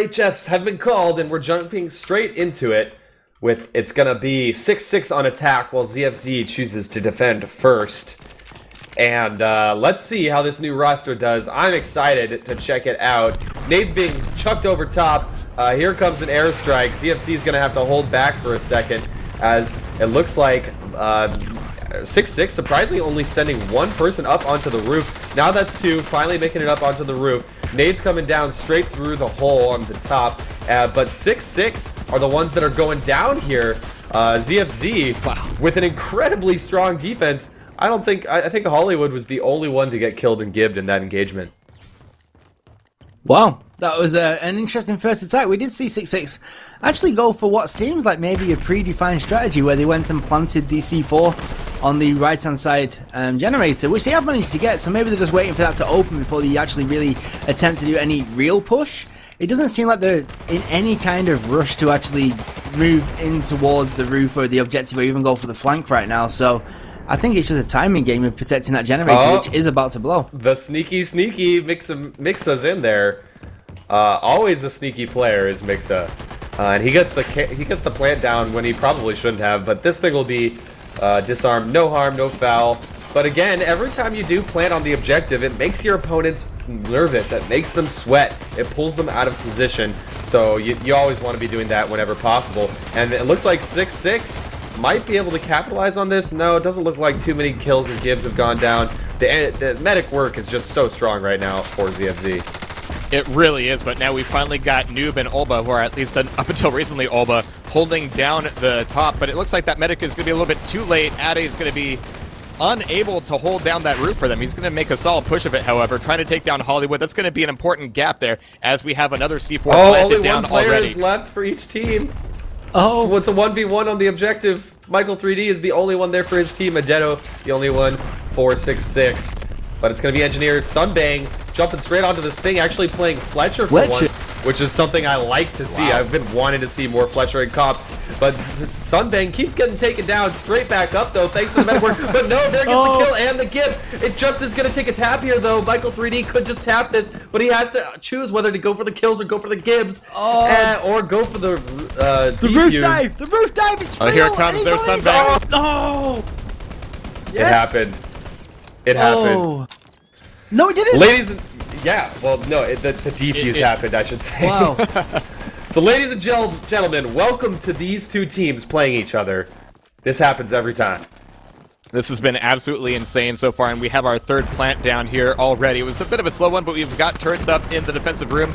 UHFs have been called, and we're jumping straight into it. It's gonna be 6-6 on attack, while ZFZ chooses to defend first. And let's see how this new roster does. I'm excited to check it out. Nade's being chucked over top. Here comes an airstrike. ZFZ is gonna have to hold back for a second, as it looks like 6-6 surprisingly only sending one person up onto the roof. Now that's two, finally making it up onto the roof. Nade's coming down straight through the hole on the top, but 6-6 are the ones that are going down here. ZFZ, wow, with an incredibly strong defense. I think Hollywood was the only one to get killed and gibbed in that engagement. Wow, that was an interesting first attack. We did see 6-6 actually go for what seems like maybe a predefined strategy, where they went and planted the C4 on the right-hand side generator, which they have managed to get, so maybe they're just waiting for that to open before they actually really attempt to do any real push. It doesn't seem like they're in any kind of rush to actually move in towards the roof or the objective or even go for the flank right now, so I think it's just a timing game of protecting that generator, which is about to blow. The sneaky Mixa's in there. Always a sneaky player is Mixa, and he gets the plant down when he probably shouldn't have. But this thing will be disarmed, no harm, no foul. But again, every time you do plant on the objective, it makes your opponents nervous. It makes them sweat. It pulls them out of position. So you always want to be doing that whenever possible. And it looks like 6-6 might be able to capitalize on this. No, it doesn't look like too many kills and gibbs have gone down. The medic work is just so strong right now for ZFZ. It really is, but now we finally got Noob and Olba, who are at least up until recently Olba, holding down the top, but it looks like that medic is going to be a little bit too late. Ade is going to be unable to hold down that roof for them. He's going to make a solid push of it, however, trying to take down Hollywood. That's going to be an important gap there, as we have another C4 planted down already. Only one player is left for each team. Oh, so it's a 1v1 on the objective. Michael 3D is the only one there for his team. Adeto, the only one for 6-6. But it's going to be Engineer Sunbang jumping straight onto this thing, actually playing Fletcher for once, which is something I like to see. Wow. I've been wanting to see more Fletcher in comp. But Sunbang keeps getting taken down straight back up, though, thanks to the medic work. But no, there gets the kill and the gib. It just is going to take a tap here, though. Michael 3D could just tap this, but he has to choose whether to go for the kills or go for the gibs, or go for the roof dive. The roof dive. It's real. Here it comes. There's Sunbang. No. Yes. It happened. It happened. No, it didn't. Ladies and the defuse happened, I should say. Wow. So, ladies and gentlemen, welcome to these two teams playing each other. This happens every time. This has been absolutely insane so far, and we have our third plant down here already. It was a bit of a slow one, but we've got turrets up in the defensive room.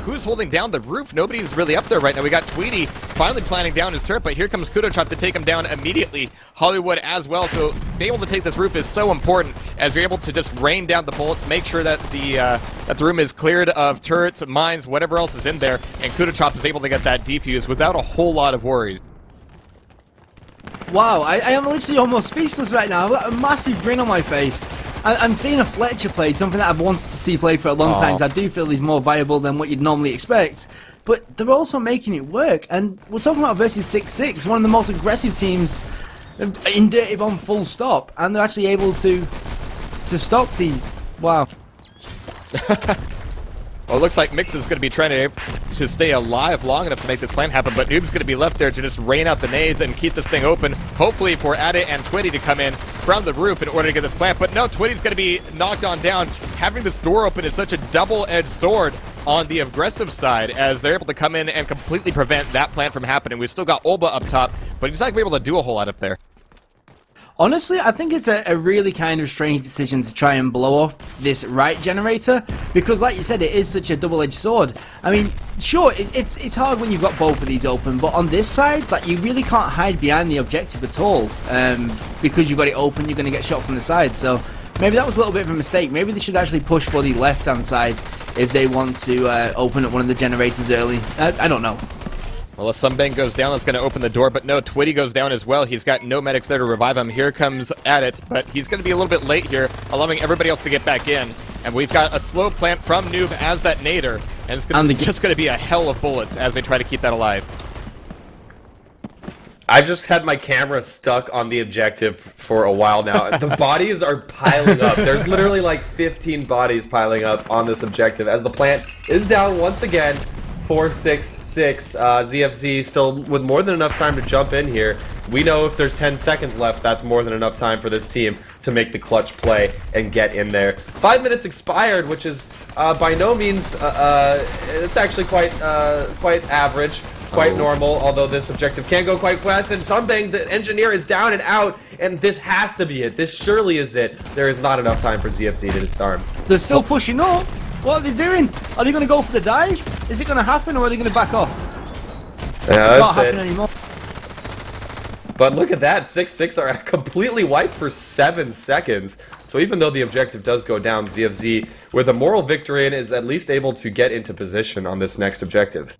Who's holding down the roof? Nobody's really up there right now. We got Tweety finally planting down his turret, but here comes Kudochop to take him down immediately. Hollywood as well, so being able to take this roof is so important, as you're able to just rain down the bullets, make sure that the room is cleared of turrets, mines, whatever else is in there, and Kudochop is able to get that defuse without a whole lot of worries. Wow, I am literally almost speechless right now. I've got a massive grin on my face. I'm seeing a Fletcher play, something that I've wanted to see played for a long time, because I do feel he's more viable than what you'd normally expect. But they're also making it work, and we're talking about versus 6-6, one of the most aggressive teams in Dirty Bomb full stop, and they're actually able to stop the... Wow. Well, it looks like Mix is going to be trying to stay alive long enough to make this plan happen, but Noob's going to be left there to just rain out the nades and keep this thing open, hopefully for Ade and Twitty to come in from the roof in order to get this plant. But no, Twitty's going to be knocked on down. Having this door open is such a double-edged sword on the aggressive side, as they're able to come in and completely prevent that plant from happening. We've still got Olba up top, but he's not going to be able to do a whole lot up there. Honestly, I think it's a really kind of strange decision to try and blow up this right generator, because like you said, it is such a double-edged sword. I mean, sure, it's hard when you've got both of these open, but on this side, like, you really can't hide behind the objective at all, because you've got it open, you're going to get shot from the side, so maybe that was a little bit of a mistake. Maybe they should actually push for the left-hand side if they want to open up one of the generators early. I don't know. Well, if Sunbang goes down, that's going to open the door, but no, Twitty goes down as well. He's got no medics there to revive him. Here comes Adit, but he's going to be a little bit late here, allowing everybody else to get back in. And we've got a slow plant from Noob as that nader, and it's just going to be a hell of bullets as they try to keep that alive. I've just had my camera stuck on the objective for a while now. The bodies are piling up. There's literally like 15 bodies piling up on this objective as the plant is down once again. for Sick6. ZFZ still with more than enough time to jump in here. We know if there's 10 seconds left, that's more than enough time for this team to make the clutch play and get in there. 5 minutes expired, which is by no means, it's actually quite average. Quite normal, although this objective can go quite fast, and Sunbang, the engineer, is down and out, and this has to be it. This surely is it. There is not enough time for ZFZ to disarm. They're still pushing up. What are they doing? Are they going to go for the dive? Is it going to happen, or are they going to back off? Yeah, it can't happen anymore. But look at that, Sick6 are completely wiped for 7 seconds. So even though the objective does go down, ZFZ, with a moral victory, is at least able to get into position on this next objective.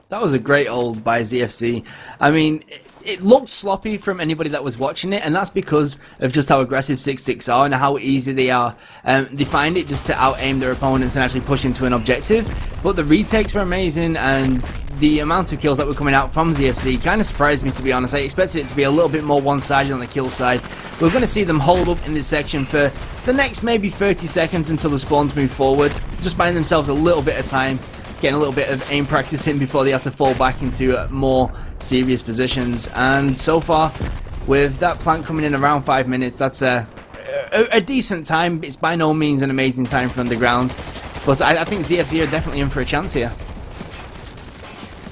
That was a great ult by ZFZ. I mean, it looked sloppy from anybody that was watching it, and that's because of just how aggressive Sick6 are and how easy they are. They find it just to out-aim their opponents and actually push into an objective. But the retakes were amazing, and the amount of kills that were coming out from ZFZ kind of surprised me, to be honest. I expected it to be a little bit more one-sided on the kill side. We're going to see them hold up in this section for the next maybe 30 seconds until the spawns move forward, just buying themselves a little bit of time, getting a little bit of aim practice in before they have to fall back into more serious positions. And so far, with that plant coming in around 5 minutes, that's a decent time. It's by no means an amazing time for Underground, but I think ZFZ are definitely in for a chance here.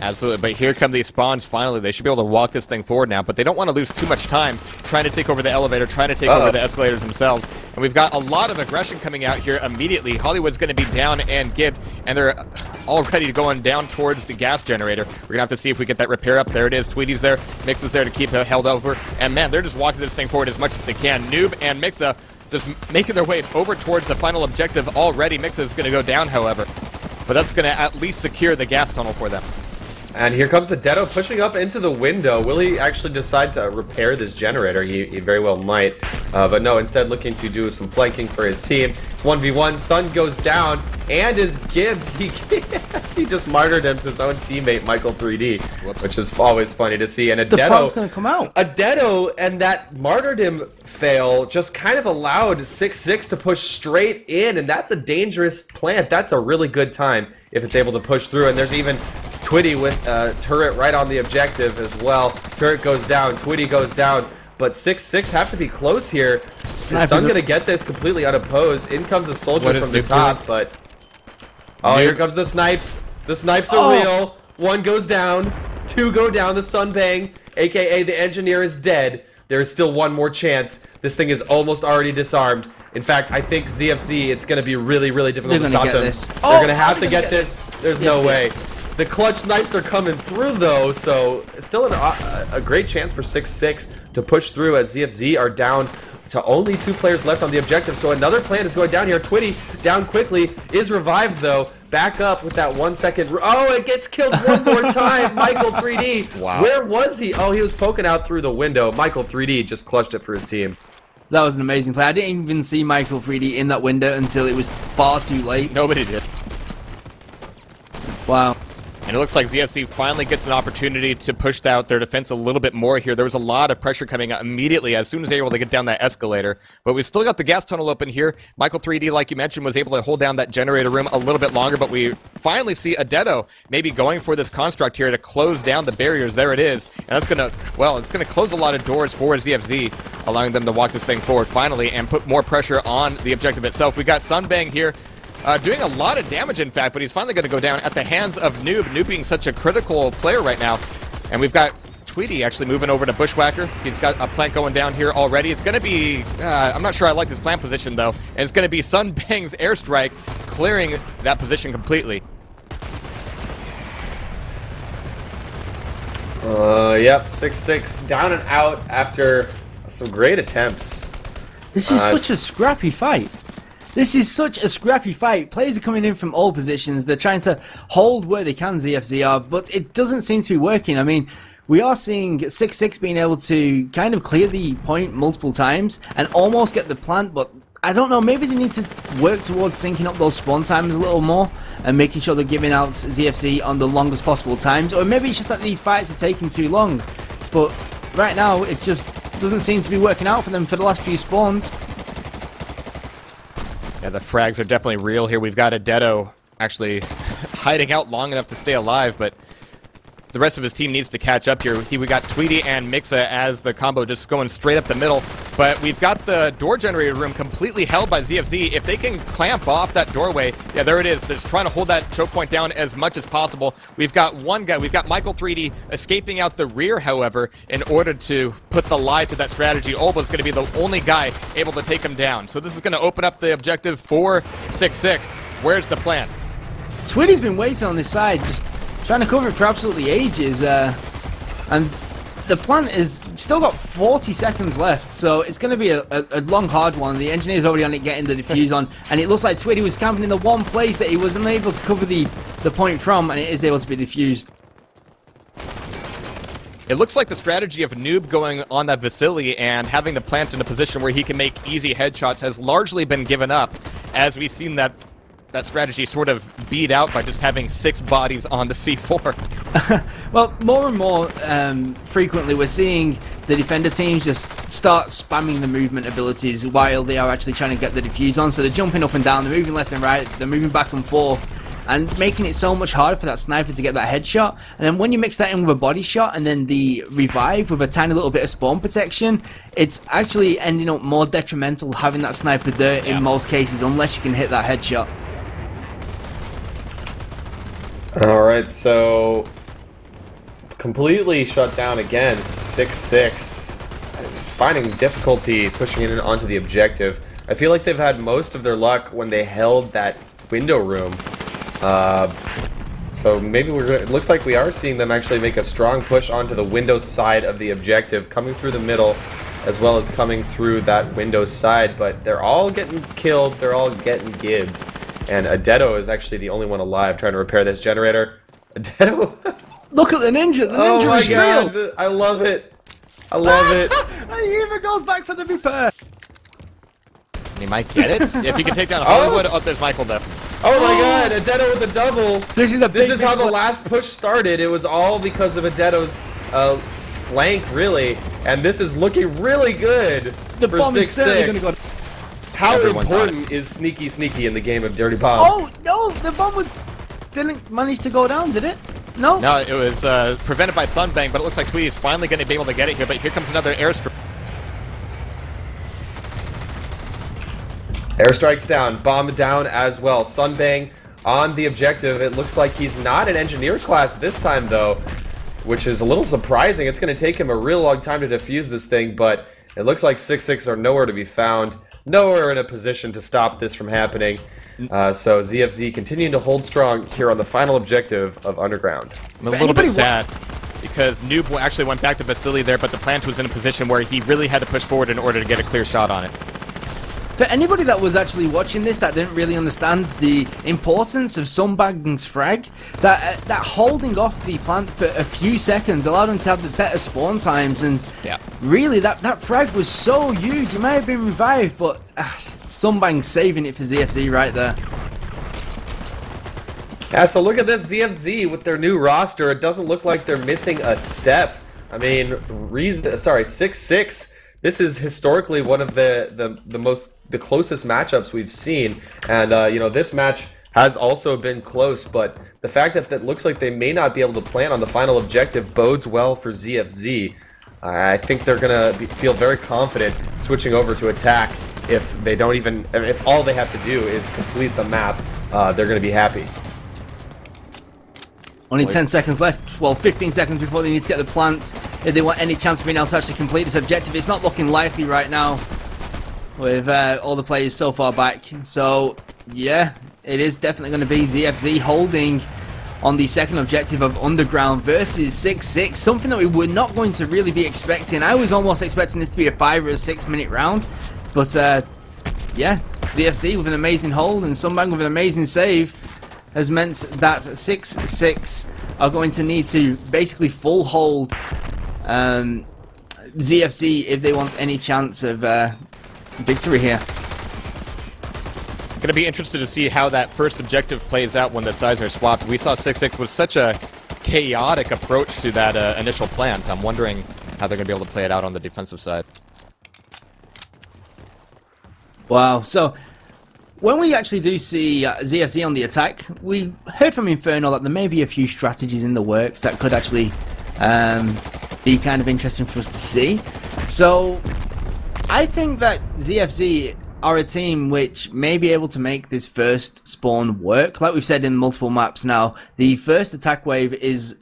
Absolutely, but here come these spawns finally. They should be able to walk this thing forward now, but they don't want to lose too much time trying to take over the elevator, trying to take over the escalators themselves. And we've got a lot of aggression coming out here immediately. Hollywood's going to be down and gibbed, and they're already going down towards the gas generator. We're going to have to see if we get that repair up. There it is. Tweety's there. Mix is there to keep it held over. And man, they're just walking this thing forward as much as they can. Noob and Mixa just making their way over towards the final objective already. Mixa is going to go down, however, but that's going to at least secure the gas tunnel for them. And here comes the Detto pushing up into the window. Will he actually decide to repair this generator? He very well might. But no, instead looking to do some flanking for his team. It's 1v1. Sun goes down and is gibbed. He just martyred him to his own teammate, Michael 3D, which is always funny to see. And a Detto's going to come out. A Detto and that martyrdom fail just kind of allowed Sick6 to push straight in, and that's a dangerous plant. That's a really good time if it's able to push through. And there's even Twitty with turret right on the objective as well. Turret goes down, Twitty goes down, but Sick6 have to be close here. Sun's gonna get this completely unopposed. In comes a soldier from the top, but here comes the snipes. The snipes are real. One goes down, two go down. The Sunbang, aka the engineer, is dead. There is still one more chance. This thing is almost already disarmed. In fact, I think ZFZ, it's going to be really, really difficult to stop them. They're going to have to get this. There's no way. The clutch snipes are coming through, though, so still a great chance for Sick6 to push through as ZFZ are down to only 2 players left on the objective. So another plant is going down here. Twitty down quickly, is revived, though. Back up with that 1 second. Oh, it gets killed one more time. Michael 3D. Wow. Where was he? Oh, he was poking out through the window. Michael 3D just clutched it for his team. That was an amazing play. I didn't even see Michael 3D in that window until it was far too late. Nobody did. Wow. And it looks like ZFC finally gets an opportunity to push out their defense a little bit more here. There was a lot of pressure coming out immediately as soon as they were able to get down that escalator. But we still got the gas tunnel open here. Michael 3D, like you mentioned, was able to hold down that generator room a little bit longer, but we finally see a Detto maybe going for this construct here to close down the barriers. There it is. And that's going to, well, it's going to close a lot of doors for ZFZ, allowing them to walk this thing forward finally and put more pressure on the objective itself. We got Sunbang here. Doing a lot of damage, in fact, but he's finally going to go down at the hands of Noob. Noob being such a critical player right now. And we've got Tweety actually moving over to Bushwhacker. He's got a plant going down here already. It's going to be, I'm not sure I like this plant position, though. And it's going to be Sunbang's airstrike clearing that position completely. Yep, 6-6 down and out after some great attempts. This is such a scrappy fight. This is such a scrappy fight. Players are coming in from all positions. They're trying to hold where they can, ZFZ are, but it doesn't seem to be working. I mean, we are seeing Sick6 being able to kind of clear the point multiple times and almost get the plant, but I don't know, maybe they need to work towards syncing up those spawn times a little more and making sure they're giving out ZFZ on the longest possible times, or maybe it's just that these fights are taking too long. But right now, it just doesn't seem to be working out for them for the last few spawns. Yeah, the frags are definitely real here. We've got a Detto actually hiding out long enough to stay alive, but the rest of his team needs to catch up here. We got Tweety and Mixa as the combo just going straight up the middle, but we've got the door generator room completely held by ZFZ. If they can clamp off that doorway, yeah, there it is. They're just trying to hold that choke point down as much as possible. We've got one guy, we've got Michael 3D escaping out the rear, however, in order to put the lie to that strategy. Olba's going to be the only guy able to take him down. So this is going to open up the objective for Sick6. Where's the plant? Tweety's been waiting on this side, just trying to cover it for absolutely ages, and the plant is still got 40 seconds left, so it's going to be a long, hard one. The engineer's already on it, getting the defuse on, and it looks like Tweety was camping in the one place that he was unable to cover the point from, and it is able to be defused. It looks like the strategy of Noob going on that Vasily and having the plant in a position where he can make easy headshots has largely been given up, as we've seen that strategy sort of beat out by just having 6 bodies on the C4. Well, more and more frequently we're seeing the defender teams just start spamming the movement abilities while they are actually trying to get the defuse on. So they're jumping up and down, they're moving left and right, they're moving back and forth, and making it so much harder for that sniper to get that headshot. And then when you mix that in with a body shot and then the revive with a tiny little bit of spawn protection, it's actually ending up more detrimental having that sniper there in most cases, unless you can hit that headshot. Alright, so completely shut down again. 6-6 is finding difficulty pushing it onto the objective. I feel like they've had most of their luck when they held that window room. So maybe it looks like we are seeing them actually make a strong push onto the window side of the objective, coming through the middle as well as coming through that window side, but they're all getting killed, they're all getting gibbed. And Adetto is actually the only one alive trying to repair this generator. Adetto! Look at the ninja! The ninja is real! I love it! I love it! And he even goes back for the repair! He might get it. If he can take down Hollywood. Oh, there's Michael though. Oh my god, Adetto with the double! This is how the last push started. It was all because of Adetto's flank, really. And this is looking really good the for bomb 6-6. is certainly going to go. How important is sneaky in the game of Dirty Bomb? Oh, no, the bomb didn't manage to go down, did it? No? No, it was prevented by Sunbang, but it looks like Tweety's finally going to be able to get it here, but here comes another airstrike. Airstrike's down, bomb down as well. Sunbang on the objective. It looks like he's not an engineer class this time, though, which is a little surprising. It's going to take him a real long time to defuse this thing, but it looks like 6-6 are nowhere to be found. Nowhere in a position to stop this from happening. So ZFZ continuing to hold strong here on the final objective of Underground. I'm a little bit sad because Noob actually went back to Vasily there, but the plant was in a position where he really had to push forward in order to get a clear shot on it. For anybody that was actually watching this that didn't really understand the importance of Sunbang's frag, that holding off the plant for a few seconds allowed him to have the better spawn times, and really that frag was so huge. It might have been revived, but Sunbang saving it for ZFZ right there. Yeah, so look at this ZFZ with their new roster. It doesn't look like they're missing a step. I mean, 6-6. This is historically one of the closest matchups we've seen, and you know, this match has also been close. But the fact that it looks like they may not be able to plan on the final objective bodes well for ZFZ. I think they're gonna feel very confident switching over to attack. If they don't even, if all they have to do is complete the map, they're gonna be happy. Only 10 seconds left, well 15 seconds before they need to get the plant. If they want any chance of being able to actually complete this objective, it's not looking likely right now with all the players so far back. So yeah, it is definitely going to be ZFZ holding on the second objective of Underground versus 6-6, something that we were not going to really be expecting. I was almost expecting this to be a 5 or a 6 minute round, but yeah, ZFZ with an amazing hold and Sunbang with an amazing save has meant that 6-6 are going to need to basically full hold ZFZ if they want any chance of victory here. Going to be interested to see how that first objective plays out when the sides are swapped. We saw 6-6 with such a chaotic approach to that initial plant. I'm wondering how they're going to be able to play it out on the defensive side. Wow, so when we actually do see ZFZ on the attack, we heard from Inferno that there may be a few strategies in the works that could actually be kind of interesting for us to see. So I think that ZFZ are a team which may be able to make this first spawn work. Like we've said in multiple maps now, the first attack wave is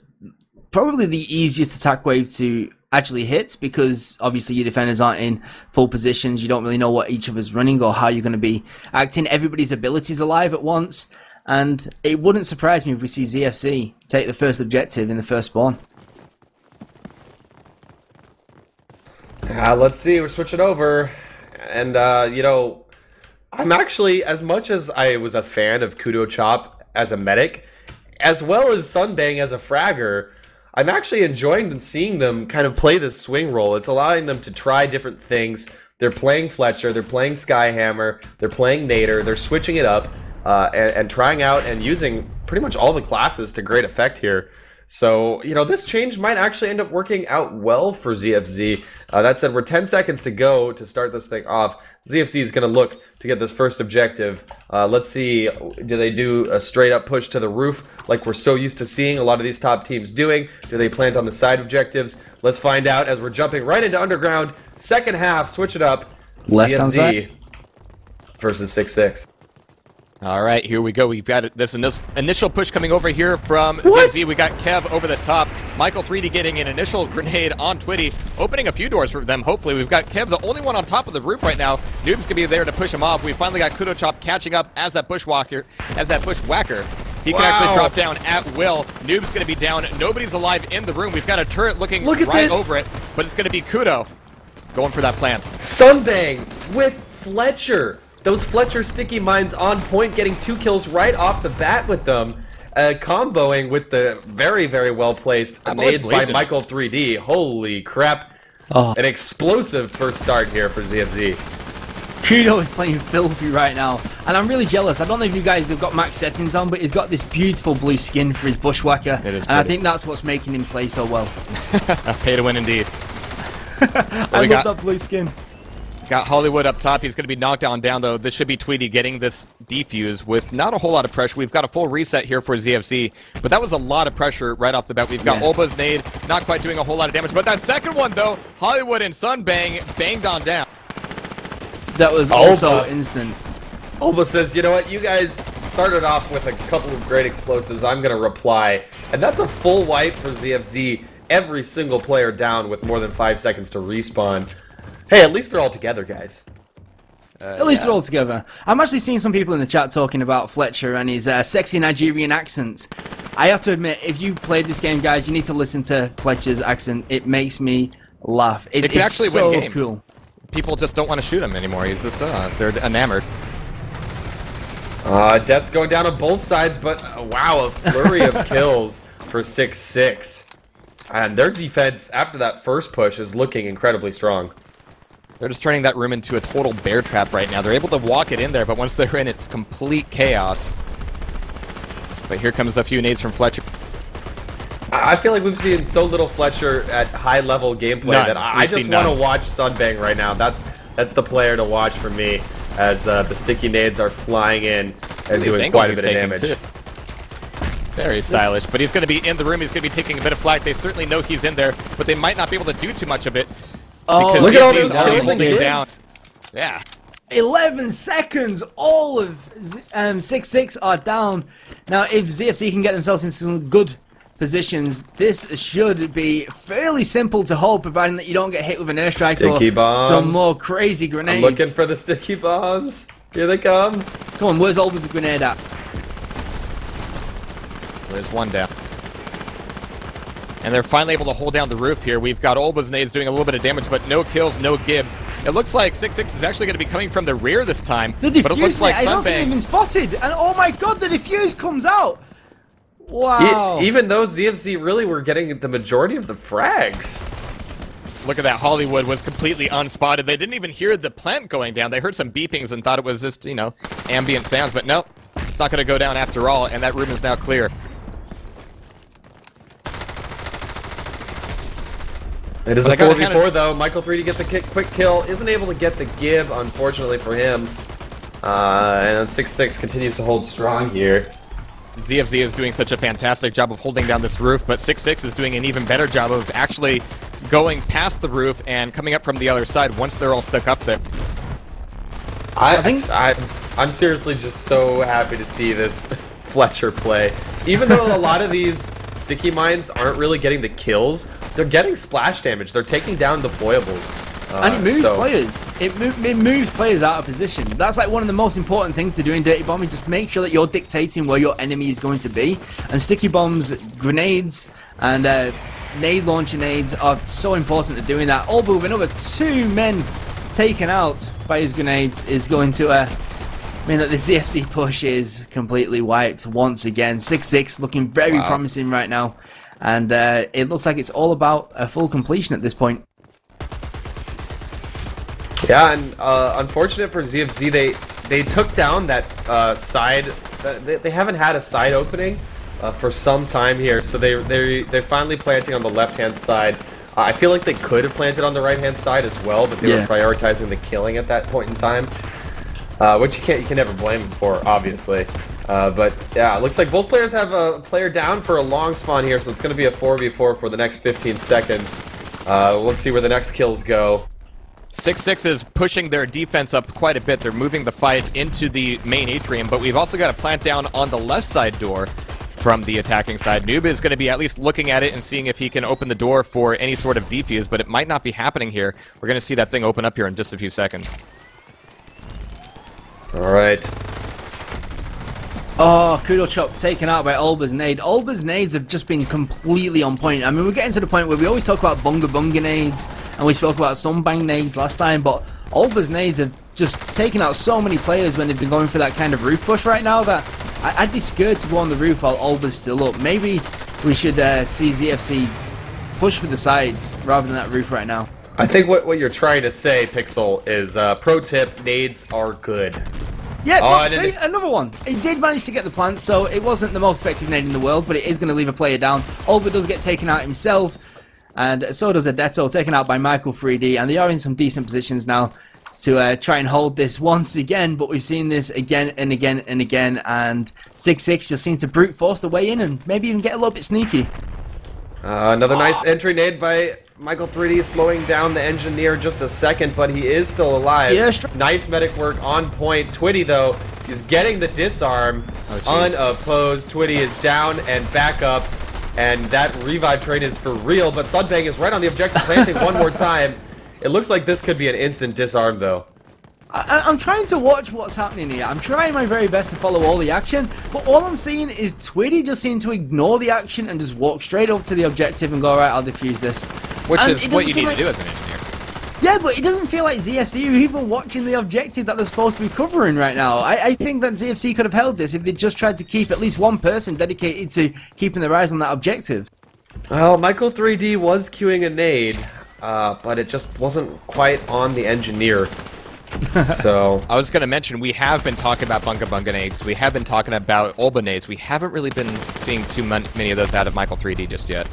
probably the easiest attack wave to actually hit, because obviously your defenders aren't in full positions. You don't really know what each of us running or how you're going to be acting. Everybody's abilities alive at once, and it wouldn't surprise me if we see ZFC take the first objective in the first spawn. Let's see, we're switching over, and you know, I'm actually, as much as I was a fan of Kudo Chop as a medic, as well as Sunbang as a fragger, I'm actually enjoying seeing them kind of play this swing role. It's allowing them to try different things. They're playing Fletcher, they're playing Skyhammer, they're playing Nader, they're switching it up and trying out and using pretty much all the classes to great effect here. So, you know, this change might actually end up working out well for ZFZ. That said, we're 10 seconds to go to start this thing off. ZFZ is going to look to get this first objective. Let's see, do they do a straight up push to the roof like we're so used to seeing a lot of these top teams doing? Do they plant on the side objectives? Let's find out as we're jumping right into underground. Second half, switch it up. Left-hand ZFZ versus Sick6. All right, here we go. We've got this initial push coming over here from ZFZ. We got Kev over the top. Michael 3D getting an initial grenade on Twitty, opening a few doors for them, hopefully. We've got Kev, the only one on top of the roof right now. Noob's going to be there to push him off. We finally got Kudo Chop catching up as that bushwhacker. He can actually drop down at will. Noob's going to be down. Nobody's alive in the room. We've got a turret looking right over it, but it's going to be Kudo going for that plant. Sunbang with Fletcher. Those Fletcher sticky mines on point, getting 2 kills right off the bat with them. Comboing with the very, very well-placed nades by Michael 3D. Holy crap. Oh. An explosive first start here for ZFZ. Kudo is playing filthy right now, and I'm really jealous. I don't know if you guys have got max settings on, but he's got this beautiful blue skin for his bushwhacker, and I think that's what's making him play so well. Pay to win indeed. I love that blue skin. Got Hollywood up top. He's going to be knocked down, though. This should be Tweety getting this defuse with not a whole lot of pressure. We've got a full reset here for ZFC, but that was a lot of pressure right off the bat. We've got Olba's nade, not quite doing a whole lot of damage, but that second one, though, Hollywood and Sunbang banged on down. That was also instant. Olba says, you know what, you guys started off with a couple of great explosives. I'm going to reply. And that's a full wipe for ZFZ. Every single player down with more than 5 seconds to respawn. Hey, at least they're all together, guys. At least they're all together. I'm actually seeing some people in the chat talking about Fletcher and his sexy Nigerian accent. I have to admit, if you've played this game, guys, you need to listen to Fletcher's accent. It makes me laugh. It can actually so win game. Cool. People just don't want to shoot him anymore. He's just, they're enamored. Death's going down on both sides, but wow, a flurry of kills for 6-6. And their defense, after that first push, is looking incredibly strong. They're just turning that room into a total bear trap right now. They're able to walk it in there, but once they're in, it's complete chaos. But here comes a few nades from Fletcher. I feel like we've seen so little Fletcher at high-level gameplay that I just want to watch Sunbang right now. That's the player to watch for me, as the sticky nades are flying in and doing quite a bit of damage. Too. Very stylish, but he's going to be in the room. He's going to be taking a bit of flak. They certainly know he's in there, but they might not be able to do too much of it. Oh, look at all those kills and hits. Down. Yeah. 11 seconds. All of 6-6 are down. Now, if ZFC can get themselves into some good positions, this should be fairly simple to hold, providing that you don't get hit with an airstrike or some more crazy grenades. I'm looking for the sticky bombs. Here they come. Come on, where's Olba's grenade at? There's one down. And they're finally able to hold down the roof here. We've got Olba's nades doing a little bit of damage, but no kills, no gives. It looks like 6-6 is actually going to be coming from the rear this time. The defuse, but it looks like I don't think they've been spotted. And oh my god, the defuse comes out. Wow. Even though ZFZ really were getting the majority of the frags. Look at that. Hollywood was completely unspotted. They didn't even hear the plant going down. They heard some beepings and thought it was just, you know, ambient sounds. But no, it's not going to go down after all, and that room is now clear. It is a 4v4 though. Michael 3D gets a quick kill. Isn't able to get the give, unfortunately for him. And 6-6 continues to hold strong here. ZFZ is doing such a fantastic job of holding down this roof, but 6-6 is doing an even better job of actually going past the roof and coming up from the other side once they're all stuck up there. I'm seriously just so happy to see this Fletcher play. Even though a lot of these sticky mines aren't really getting the kills, they're getting splash damage. They're taking down deployables. And it moves players. It moves players out of position. That's like one of the most important things to do in Dirty Bomb, is just make sure that you're dictating where your enemy is going to be. And sticky bombs, grenades, and nade launcher nades are so important at doing that. Alba with another 2 men taken out by his grenades is going to mean that the ZFC push is completely wiped once again. 6-6 looking very promising right now. And it looks like it's all about a full completion at this point. Yeah, and unfortunate for ZFZ, they took down that side. They haven't had a side opening for some time here, so they're finally planting on the left-hand side. I feel like they could have planted on the right-hand side as well, but they were prioritizing the killing at that point in time, which you can never blame them for, obviously. But yeah, it looks like both players have a player down for a long spawn here, so it's going to be a 4v4 for the next 15 seconds. Let's see where the next kills go. 6-6 is pushing their defense up quite a bit. They're moving the fight into the main atrium, but we've also got a plant down on the left side door from the attacking side. Noob is going to be at least looking at it and seeing if he can open the door for any sort of defuse, but it might not be happening here. We're going to see that thing open up here in just a few seconds. Alright. Oh, Kudo Chop taken out by Alba's nade. Alba's nades have just been completely on point. I mean, we're getting to the point where we always talk about Bunga Bunga nades, and we spoke about some bang nades last time, but Alba's nades have just taken out so many players when they've been going for that kind of roof push right now that I'd be scared to go on the roof while Alba's still up. Maybe we should see ZFC push for the sides rather than that roof right now. I think what you're trying to say, Pixel, is pro tip, nades are good. Yeah, look, see, another one. It did manage to get the plant, so it wasn't the most effective nade in the world, but it is going to leave a player down. Alba does get taken out himself, and so does Adeto, taken out by Michael 3D, and they are in some decent positions now to try and hold this once again, but we've seen this again and again and again, and 6-6 just seems to brute force the way in and maybe even get a little bit sneaky. Another nice entry nade by Michael 3D, slowing down the engineer just a second, but he is still alive. Yeah, nice medic work on point. Twitty, though, is getting the disarm unopposed. Twitty is down and back up, and that revive train is for real, but Sunbang is right on the objective, planting one more time. It looks like this could be an instant disarm, though. I'm trying to watch what's happening here. I'm trying my very best to follow all the action, but all I'm seeing is Twitty just seem to ignore the action and just walk straight up to the objective and go, alright, I'll defuse this. Which is what you need to do as an engineer. Yeah, but it doesn't feel like ZFC are even watching the objective that they're supposed to be covering right now. I think that ZFC could have held this if they just tried to keep at least one person dedicated to keeping their eyes on that objective. Well, Michael 3D was queuing a nade, but it just wasn't quite on the engineer. So I was going to mention, we have been talking about Bunga Bunga nades. We have been talking about Alba nades. We haven't really been seeing too many of those out of Michael 3D just yet.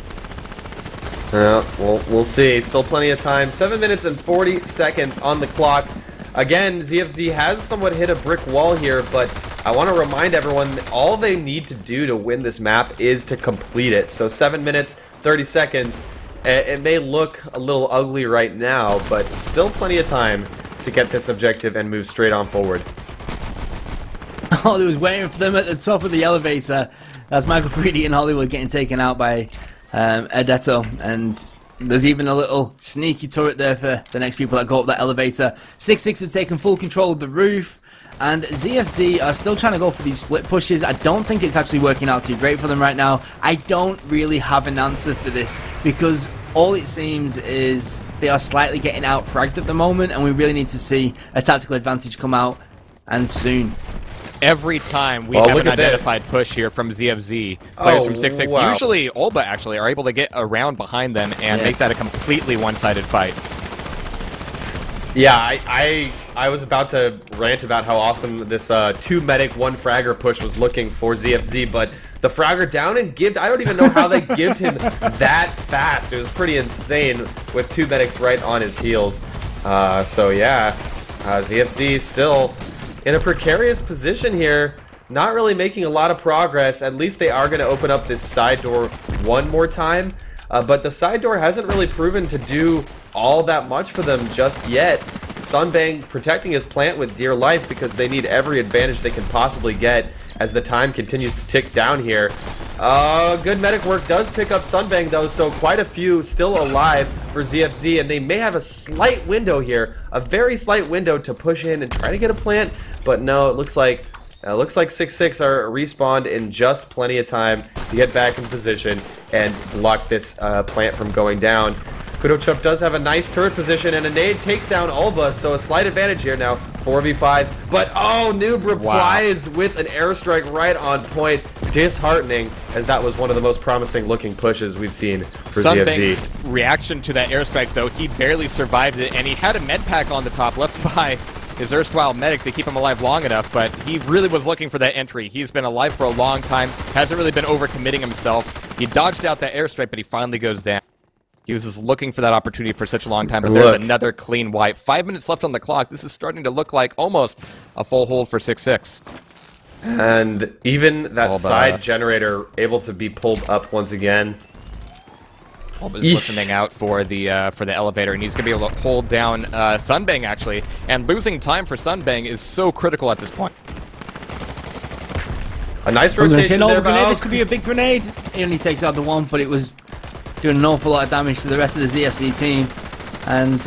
We'll see. Still plenty of time. 7 minutes and 40 seconds on the clock. Again, ZFZ has somewhat hit a brick wall here, but I want to remind everyone that all they need to do to win this map is to complete it. So 7 minutes, 30 seconds. It may look a little ugly right now, but still plenty of time to get this objective and move straight on forward. Oh, they was waiting for them at the top of the elevator. That's Michael 3D and Hollywood getting taken out by Adeto, and there's even a little sneaky turret there for the next people that go up that elevator. 6-6 have taken full control of the roof, and ZFC are still trying to go for these split pushes. I don't think it's actually working out too great for them right now. I don't really have an answer for this, because all it seems is they are slightly getting out-fragged at the moment, and we really need to see a tactical advantage come out, and soon. Every time we have an identified push here from ZFZ, players from 6-6, usually Alba actually are able to get around behind them and make that a completely one-sided fight. Yeah, I was about to rant about how awesome this 2 medic 1 fragger push was looking for ZFZ, but the fragger down and gibbed, I don't even know how they gibbed him that fast. It was pretty insane with 2 medics right on his heels. So yeah, ZFZ still in a precarious position here. Not really making a lot of progress. At least they are going to open up this side door one more time. But the side door hasn't really proven to do all that much for them just yet. Sunbang protecting his plant with dear life because they need every advantage they can possibly get as the time continues to tick down here. Good medic work does pick up Sunbang though, so quite a few still alive for ZFZ, and they may have a slight window here, a very slight window to push in and try to get a plant, but no, it looks like Sick6 are respawned in just plenty of time to get back in position and block this plant from going down. Kudochop does have a nice turret position, and a nade takes down Ulba, so a slight advantage here now, 4v5. But oh, Noob replies with an airstrike right on point. Disheartening, as that was one of the most promising looking pushes we've seen for ZFZ. Sunbang's reaction to that airstrike, though, he barely survived it, and he had a med pack on the top left by his erstwhile medic to keep him alive long enough, but he really was looking for that entry. He's been alive for a long time, hasn't really been overcommitting himself. He dodged out that airstrike, but he finally goes down. He was just looking for that opportunity for such a long time, but there's another clean wipe. 5 minutes left on the clock. This is starting to look like almost a full hold for Sick6. And even that side generator able to be pulled up once again. Alba's listening out for the elevator, and he's going to be able to hold down Sunbang, actually. And losing time for Sunbang is so critical at this point. A nice rotation there, grenade. This could be a big grenade. He only takes out the one, but it was doing an awful lot of damage to the rest of the ZFZ team. And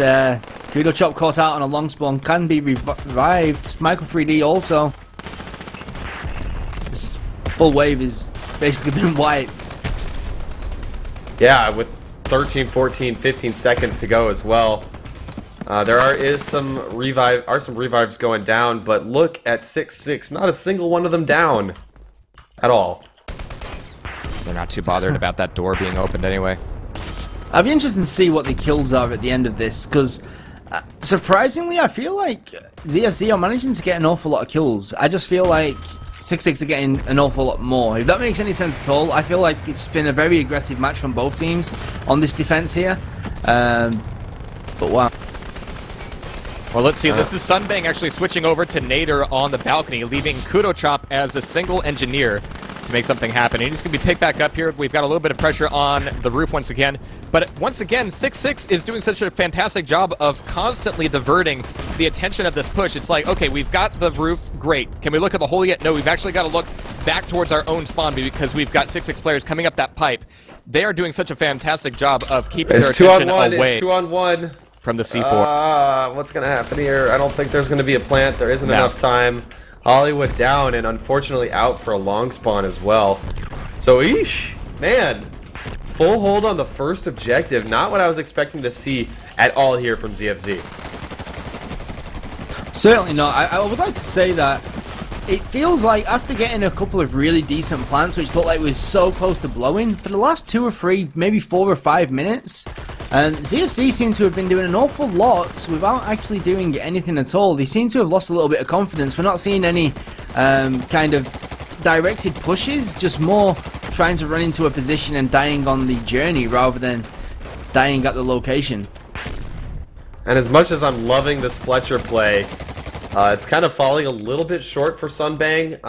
Kudochop caught out on a long spawn, can be revived. Michael 3D also. This full wave is basically been wiped. Yeah, with 13, 14, 15 seconds to go as well. There are some revives going down, but look at Sick6, not a single one of them down at all. They're not too bothered about that door being opened anyway. I'd be interested to see what the kills are at the end of this, because surprisingly, I feel like ZFZ are managing to get an awful lot of kills. I just feel like Sick6 are getting an awful lot more. If that makes any sense at all, I feel like it's been a very aggressive match from both teams on this defense here. But wow. Well, let's see. This is Sunbang actually switching over to Nader on the balcony, leaving Kudochop as a single engineer to make something happen. And he's going to be picked back up here. We've got a little bit of pressure on the roof once again. But once again, Sick6 is doing such a fantastic job of constantly diverting the attention of this push. It's like, okay, we've got the roof, great. Can we look at the hole yet? No, we've actually got to look back towards our own spawn because we've got Sick6 players coming up that pipe. They are doing such a fantastic job of keeping their attention away. It's 2-on-1 from the C4. What's going to happen here? I don't think there's going to be a plant. There isn't enough time. Hollywood down, and unfortunately out for a long spawn as well. So, man, full hold on the first objective. Not what I was expecting to see at all here from ZFZ. Certainly not. I would like to say that it feels like after getting a couple of really decent plants, which looked like it was so close to blowing, for the last 2 or 3, maybe 4 or 5 minutes, ZFZ seem to have been doing an awful lot without actually doing anything at all. They seem to have lost a little bit of confidence. We're not seeing any kind of directed pushes, just more trying to run into a position and dying on the journey rather than dying at the location. And as much as I'm loving this Fletcher play, it's kind of falling a little bit short for Sunbang.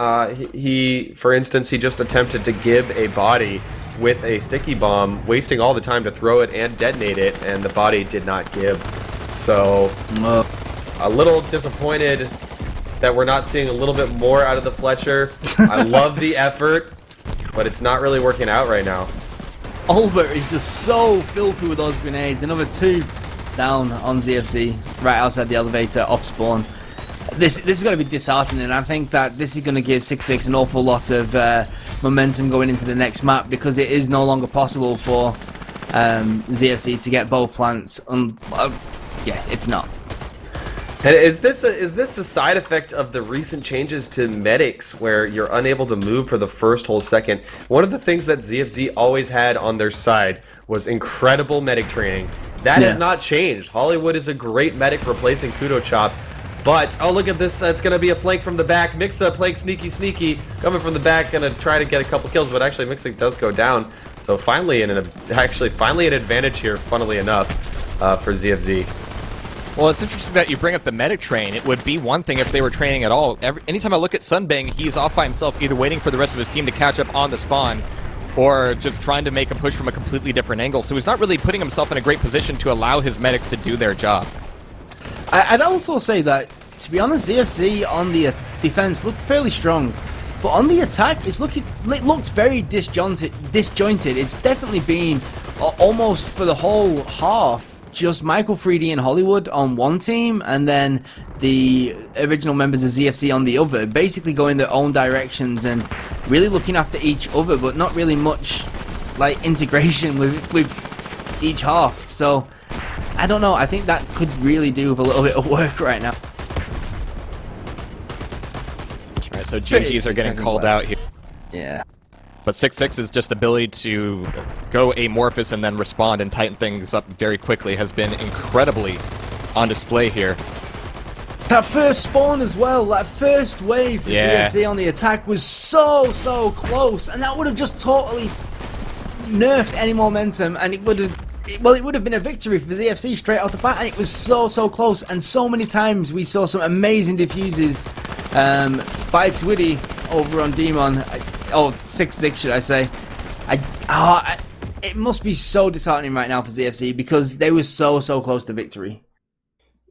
For instance, he just attempted to give a body with a sticky bomb, wasting all the time to throw it and detonate it, and the body did not give. So, a little disappointed that we're not seeing a little bit more out of the Fletcher. I love the effort, but it's not really working out right now. Albert is just so filthy with those grenades. Another 2 down on ZFZ, right outside the elevator, off spawn. This is going to be disheartening, and I think that this is going to give Sick6 an awful lot of momentum going into the next map, because it is no longer possible for ZFZ to get both plants. Yeah, it's not. And is this a side effect of the recent changes to medics, where you're unable to move for the first whole second? One of the things that ZFZ always had on their side was incredible medic training. That has not changed. Hollywood is a great medic replacing Kudochop. But, oh, look at this. That's going to be a flank from the back. Mixa playing sneaky, coming from the back, going to try to get a couple kills, but actually Mixa does go down. So finally an advantage here, funnily enough, for ZFZ. Well, it's interesting that you bring up the medic train. It would be one thing if they were training at all. Anytime I look at Sunbang, he's off by himself, either waiting for the rest of his team to catch up on the spawn, or just trying to make a push from a completely different angle. So he's not really putting himself in a great position to allow his medics to do their job. I'd also say that, to be honest, ZFZ on the defense looked fairly strong. But on the attack, it looked very disjointed. It's definitely been almost for the whole half just Michael 3D and Hollywood on one team, and then the original members of ZFC on the other, basically going their own directions and really looking after each other, but not really much like integration with each half. So I don't know. I think that could really do with a little bit of work right now. All right, so GGs are getting called out here. Yeah. But Sick6's just ability to go amorphous and then respond and tighten things up very quickly has been incredibly on display here. That first spawn as well, that first wave for ZFZ on the attack was so close, and that would have just totally nerfed any momentum, and it would have been a victory for ZFC straight off the bat, and it was so close, and so many times we saw some amazing diffuses by Twitty over on Demon. Oh, Sick6 should I say. It must be so disheartening right now for ZFC because they were so close to victory.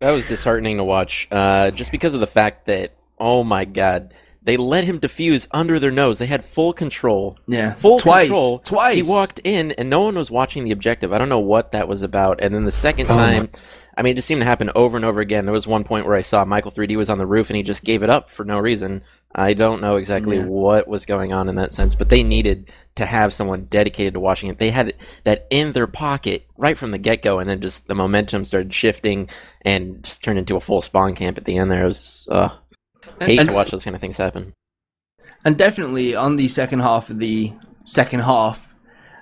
That was disheartening to watch, just because of the fact that, oh my god, they let him defuse under their nose. They had full control. Yeah, full control. Twice. He walked in and no one was watching the objective. I don't know what that was about. And then the second time, I mean, it just seemed to happen over and over again. There was one point where I saw Michael 3D was on the roof and he just gave it up for no reason. I don't know exactly what was going on in that sense, but they needed to have someone dedicated to watching it. They had that in their pocket right from the get-go, and then just the momentum started shifting and just turned into a full spawn camp at the end there. It was hate to watch those kind of things happen. And definitely on the second half of the second half,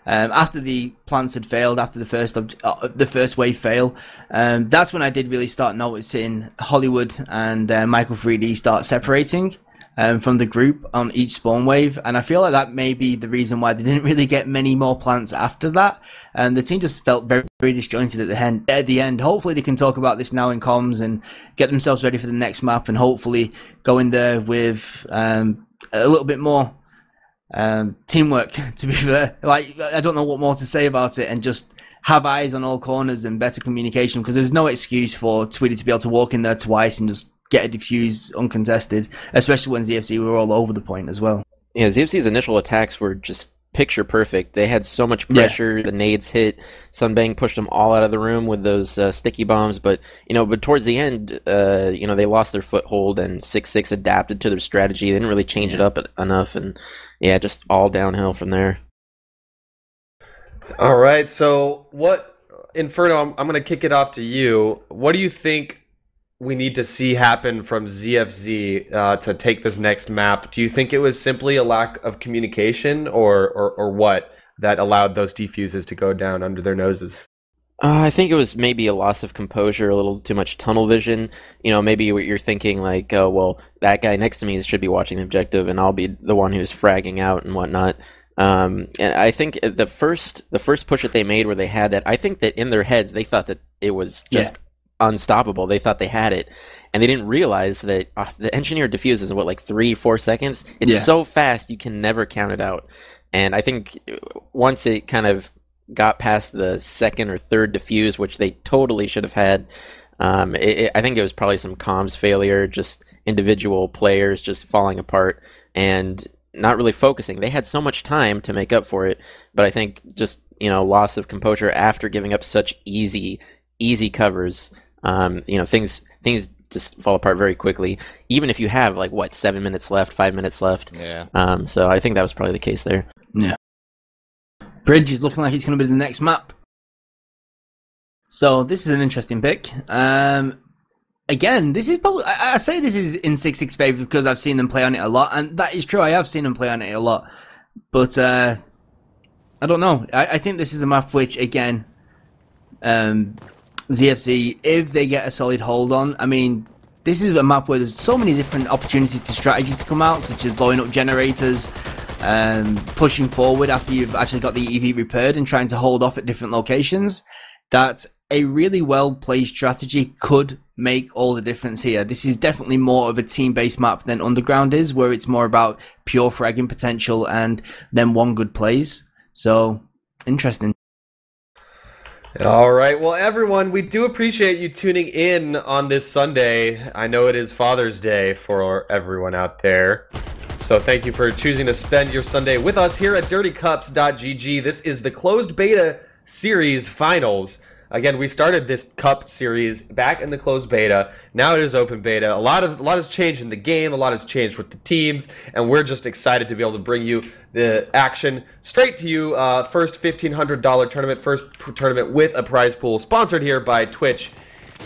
after the plants had failed, after the first wave fail, that's when I did really start noticing Hollywood and Michael 3D start separating from the group on each spawn wave, and I feel like that may be the reason why they didn't really get many more plants after that. The team just felt very disjointed at the end. Hopefully they can talk about this now in comms and get themselves ready for the next map, and hopefully go in there with a little bit more teamwork, to be fair. Like, I don't know what more to say about it, and just have eyes on all corners and better communication, because there's no excuse for Twitty to be able to walk in there twice and just get a defuse uncontested, especially when ZFC were all over the point as well. Yeah, ZFC's initial attacks were just picture perfect. They had so much pressure. The nades hit. Sunbang pushed them all out of the room with those sticky bombs. But towards the end, they lost their foothold, and Sick6 adapted to their strategy. They didn't really change it up enough, and yeah, just all downhill from there. All right, so what, Inferno? I'm going to kick it off to you. What do you think we need to see happen from ZFZ to take this next map? Do you think it was simply a lack of communication, or what, that allowed those defuses to go down under their noses? I think it was maybe a loss of composure, a little too much tunnel vision. Maybe you're thinking like, oh, well, that guy next to me should be watching the objective, and I'll be the one who's fragging out and whatnot. And I think the first push that they made, where they had that, I think that in their heads they thought that it was just unstoppable. They thought they had it, and they didn't realize that the engineer diffuse is like 3-4 seconds. It's so fast you can never count it out. And I think once it kind of got past the second or third diffuse, which they totally should have had, I think it was probably some comms failure, just individual players just falling apart and not really focusing. They had so much time to make up for it, but I think just loss of composure after giving up such easy covers. Things just fall apart very quickly, even if you have 7 minutes left, 5 minutes left. So I think that was probably the case there. Bridge is looking like it's going to be the next map, so this is an interesting pick. Again, this is probably, I say this is in Sick6's favor because I've seen them play on it a lot, and that is true. I have seen them play on it a lot, but I don't know. I think this is a map which, again, ZFC, if they get a solid hold on, I mean, this is a map where there's so many different opportunities for strategies to come out, such as blowing up generators, pushing forward after you've actually got the EV repaired and trying to hold off at different locations, that a really well-played strategy could make all the difference here. This is definitely more of a team-based map than Underground is, where it's more about pure fragging potential and then one good plays. So, interesting. All right, well, everyone, we do appreciate you tuning in on this Sunday. I know it is Father's Day for everyone out there. So thank you for choosing to spend your Sunday with us here at dirtycups.gg. This is the closed beta series finals. Again, we started this cup series back in the closed beta. Now it is open beta. A lot has changed in the game. A lot has changed with the teams, and we're just excited to be able to bring you the action straight to you. First $1,500 tournament, first tournament with a prize pool, sponsored here by Twitch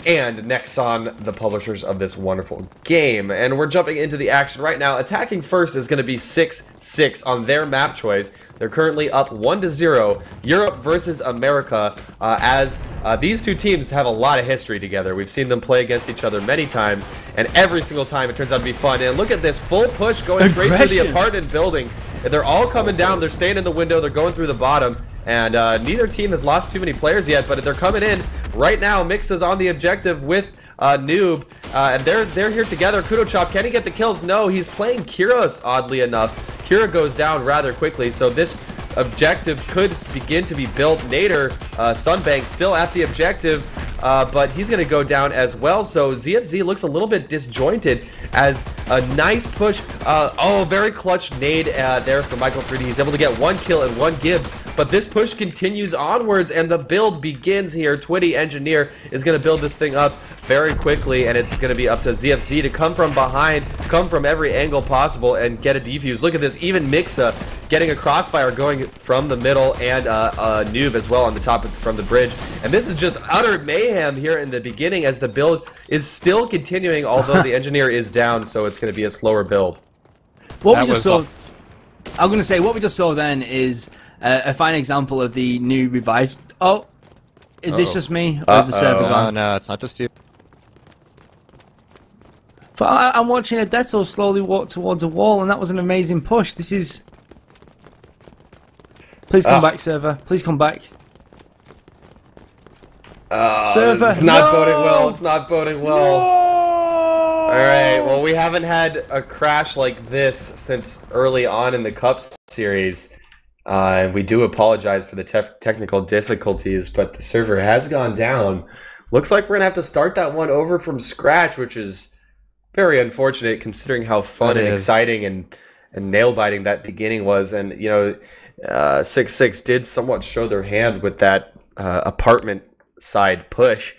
and Nexon, the publishers of this wonderful game. And we're jumping into the action right now. Attacking first is going to be Sick6 on their map choice. They're currently up 1-0, Europe versus America, as these two teams have a lot of history together. We've seen them play against each other many times, and every single time it turns out to be fun. And look at this full push going straight through the apartment building. They're all coming down. They're staying in the window. They're going through the bottom. And neither team has lost too many players yet, but they're coming in right now. Mix is on the objective with Noob, and they're here together. Kudo Chop, can he get the kills? No, he's playing Kira, oddly enough. Kira goes down rather quickly, so this objective could begin to be built. Nader, Sunbank still at the objective, but he's going to go down as well. So ZFZ looks a little bit disjointed as a nice push. Oh, very clutch nade there for Michael 3D. He's able to get one kill and one give. But this push continues onwards, and the build begins here. Twitty Engineer is going to build this thing up very quickly, and it's going to be up to ZFZ to come from behind, come from every angle possible, and get a defuse. Look at this, even Mixa getting a crossfire going from the middle, and Noob as well on the top from the bridge. And this is just utter mayhem here in the beginning as the build is still continuing, although the Engineer is down, so it's going to be a slower build. What we just saw, I'm going to say, what we just saw then is a fine example of the new revived. Oh, is this just me, or is the server gone? No, it's not just you. But I'm watching a Detto slowly walk towards a wall, and that was an amazing push. This is... Please come back, server. Please come back. Server, it's not boding well. It's not boding well. No! Alright, well, we haven't had a crash like this since early on in the Cup series. And we do apologize for the technical difficulties, but the server has gone down. Looks like we're going to have to start that one over from scratch, which is very unfortunate considering how fun and exciting and nail-biting that beginning was. And, you know, Sick6 did somewhat show their hand with that apartment side push.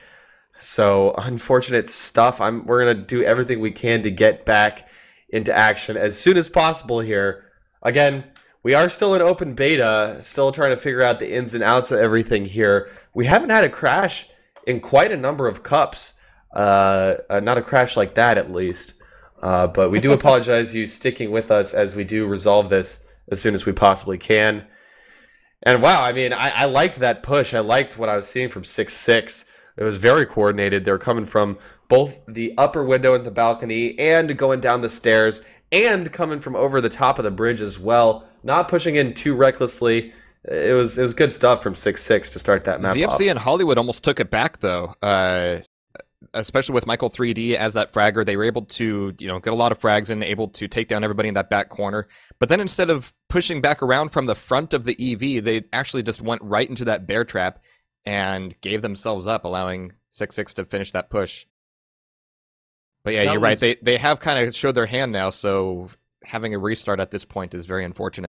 So, unfortunate stuff. We're going to do everything we can to get back into action as soon as possible here. Again, we are still in open beta, still trying to figure out the ins and outs of everything here. We haven't had a crash in quite a number of cups. Not a crash like that, at least. But we do apologize you sticking with us as we do resolve this as soon as we possibly can. And wow, I mean, I liked that push. I liked what I was seeing from Sick6. It was very coordinated. They were coming from both the upper window and the balcony and going down the stairs and coming from over the top of the bridge as well. Not pushing in too recklessly. It was good stuff from Sick6 to start that map ZFZ off. and Hollywood almost took it back, though. Especially with Michael 3D as that fragger, they were able to, you know, get a lot of frags and able to take down everybody in that back corner. But then instead of pushing back around from the front of the EV, they actually just went right into that bear trap and gave themselves up, allowing Sick6 to finish that push. But yeah, you're right. They have kind of showed their hand now, so having a restart at this point is very unfortunate.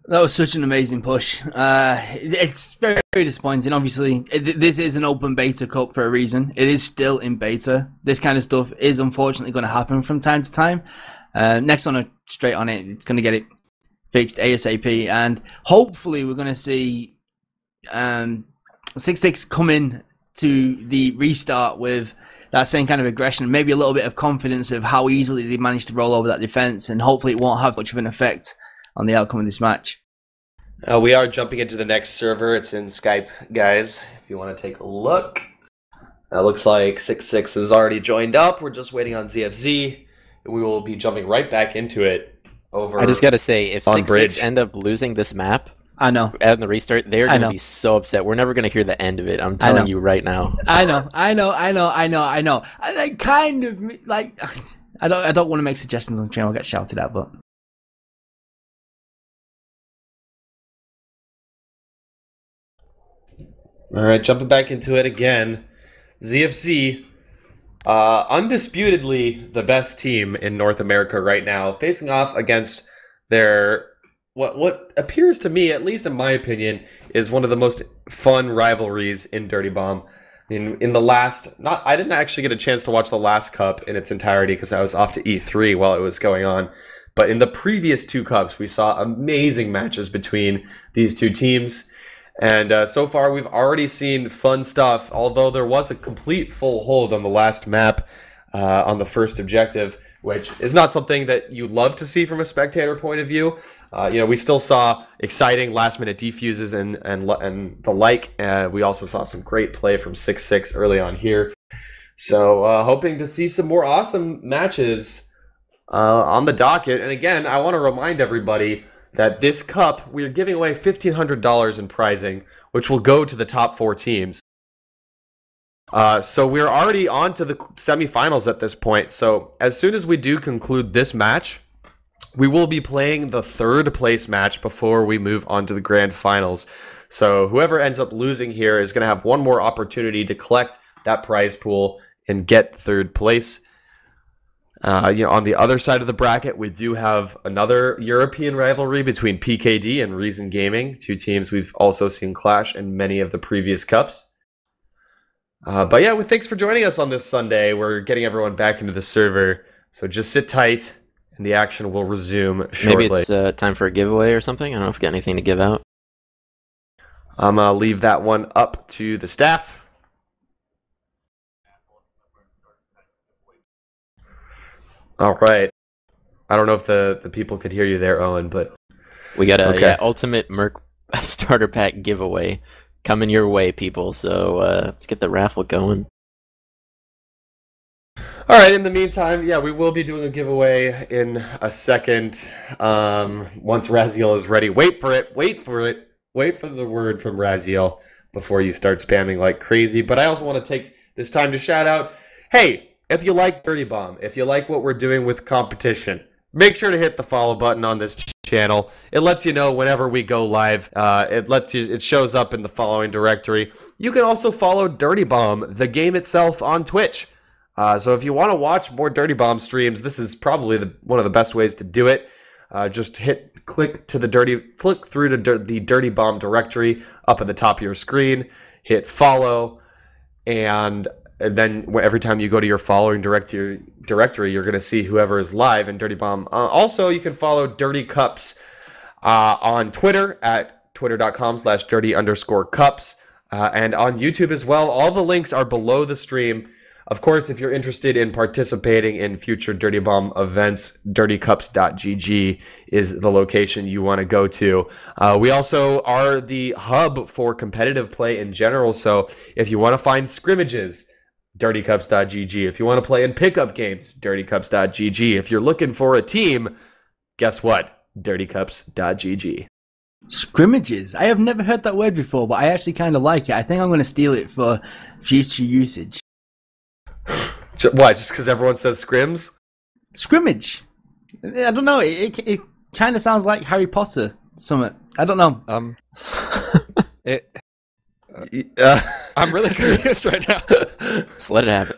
That was such an amazing push. It's very, very disappointing. Obviously, this is an open beta cup for a reason. It is still in beta. This kind of stuff is unfortunately going to happen from time to time. Next on a straight on it, it's going to get it fixed ASAP, and hopefully we're going to see Sick6 come in to the restart with that same kind of aggression, maybe a little bit of confidence of how easily they managed to roll over that defense, and hopefully it won't have much of an effect on the outcome of this match. We are jumping into the next server. It's in Skype, guys, if you want to take a look. Looks like Sick6 has already joined up. We're just waiting on ZFZ. We will be jumping right back into it over. I just got to say, if on Sick6 bridge. end up losing this map, I know. Adding the restart, they're I going to know. be so upset. We're never going to hear the end of it. I'm telling you right now. I know. I kind of like. I don't want to make suggestions on stream. I'll get shouted at, but. All right, jumping back into it again. ZFZ, undisputedly the best team in North America right now, facing off against their what appears to me, at least in my opinion, is one of the most fun rivalries in Dirty Bomb. In the last, I didn't actually get a chance to watch the last cup in its entirety because I was off to E3 while it was going on. But in the previous two cups, we saw amazing matches between these two teams. And so far, we've already seen fun stuff, although there was a complete full hold on the last map on the first objective, which is not something that you love to see from a spectator point of view. We still saw exciting last-minute defuses and the like. We also saw some great play from Sick6 early on here. So hoping to see some more awesome matches on the docket. And again, I want to remind everybody that this cup, we're giving away $1,500 in prizing, which will go to the top 4 teams. So we're already on to the semifinals at this point. So as soon as we do conclude this match, we will be playing the 3rd place match before we move on to the grand finals. So whoever ends up losing here is going to have one more opportunity to collect that prize pool and get 3rd place. On the other side of the bracket, we do have another European rivalry between PKD and Reason Gaming, 2 teams we've also seen clash in many of the previous cups. But yeah, thanks for joining us on this Sunday. We're getting everyone back into the server, so just sit tight, and the action will resume shortly. Maybe it's time for a giveaway or something? I don't know if you got anything to give out. I'm going to leave that one up to the staff. All right. I don't know if the people could hear you there, Owen, but we got a okay. Ultimate Merc starter pack giveaway coming your way, people. So let's get the raffle going. All right. In the meantime, yeah, we will be doing a giveaway in a second. Once Raziel is ready, wait for it. Wait for the word from Raziel before you start spamming like crazy. But I also want to take this time to shout out, hey. If you like Dirty Bomb, if you like what we're doing with competition, make sure to hit the follow button on this channel. It lets you know whenever we go live. It shows up in the following directory. You can also follow Dirty Bomb, the game itself, on Twitch. So if you want to watch more Dirty Bomb streams, this is probably one of the best ways to do it. Just click through to the Dirty Bomb directory up at the top of your screen. Hit follow, and then every time you go to your following directory, you're going to see whoever is live in Dirty Bomb. Also, you can follow Dirty Cups on Twitter at twitter.com/dirty_cups and on YouTube as well. All the links are below the stream. Of course, if you're interested in participating in future Dirty Bomb events, dirtycups.gg is the location you want to go to. We also are the hub for competitive play in general, so if you want to find scrimmages, dirtycups.gg. If you want to play in pickup games, dirtycups.gg. If you're looking for a team, guess what? dirtycups.gg. Scrimmages. I have never heard that word before, but I actually kind of like it. I think I'm going to steal it for future usage. Why? Just because everyone says scrims? Scrimmage. I don't know. It kind of sounds like Harry Potter. Something. I don't know. I'm really curious right now. Just let it happen.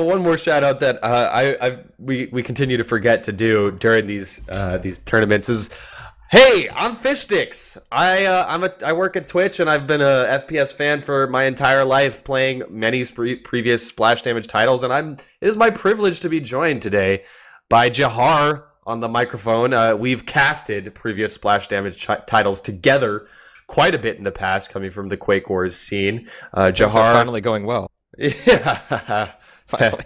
One more shout out that we continue to forget to do during these tournaments is, hey, I'm Fish6. I work at Twitch and I've been a FPS fan for my entire life, playing many previous Splash Damage titles, and it is my privilege to be joined today by Jahar on the microphone. We've casted previous Splash Damage titles together quite a bit in the past, coming from the Quake Wars scene. Jahar finally going well. Yeah, finally.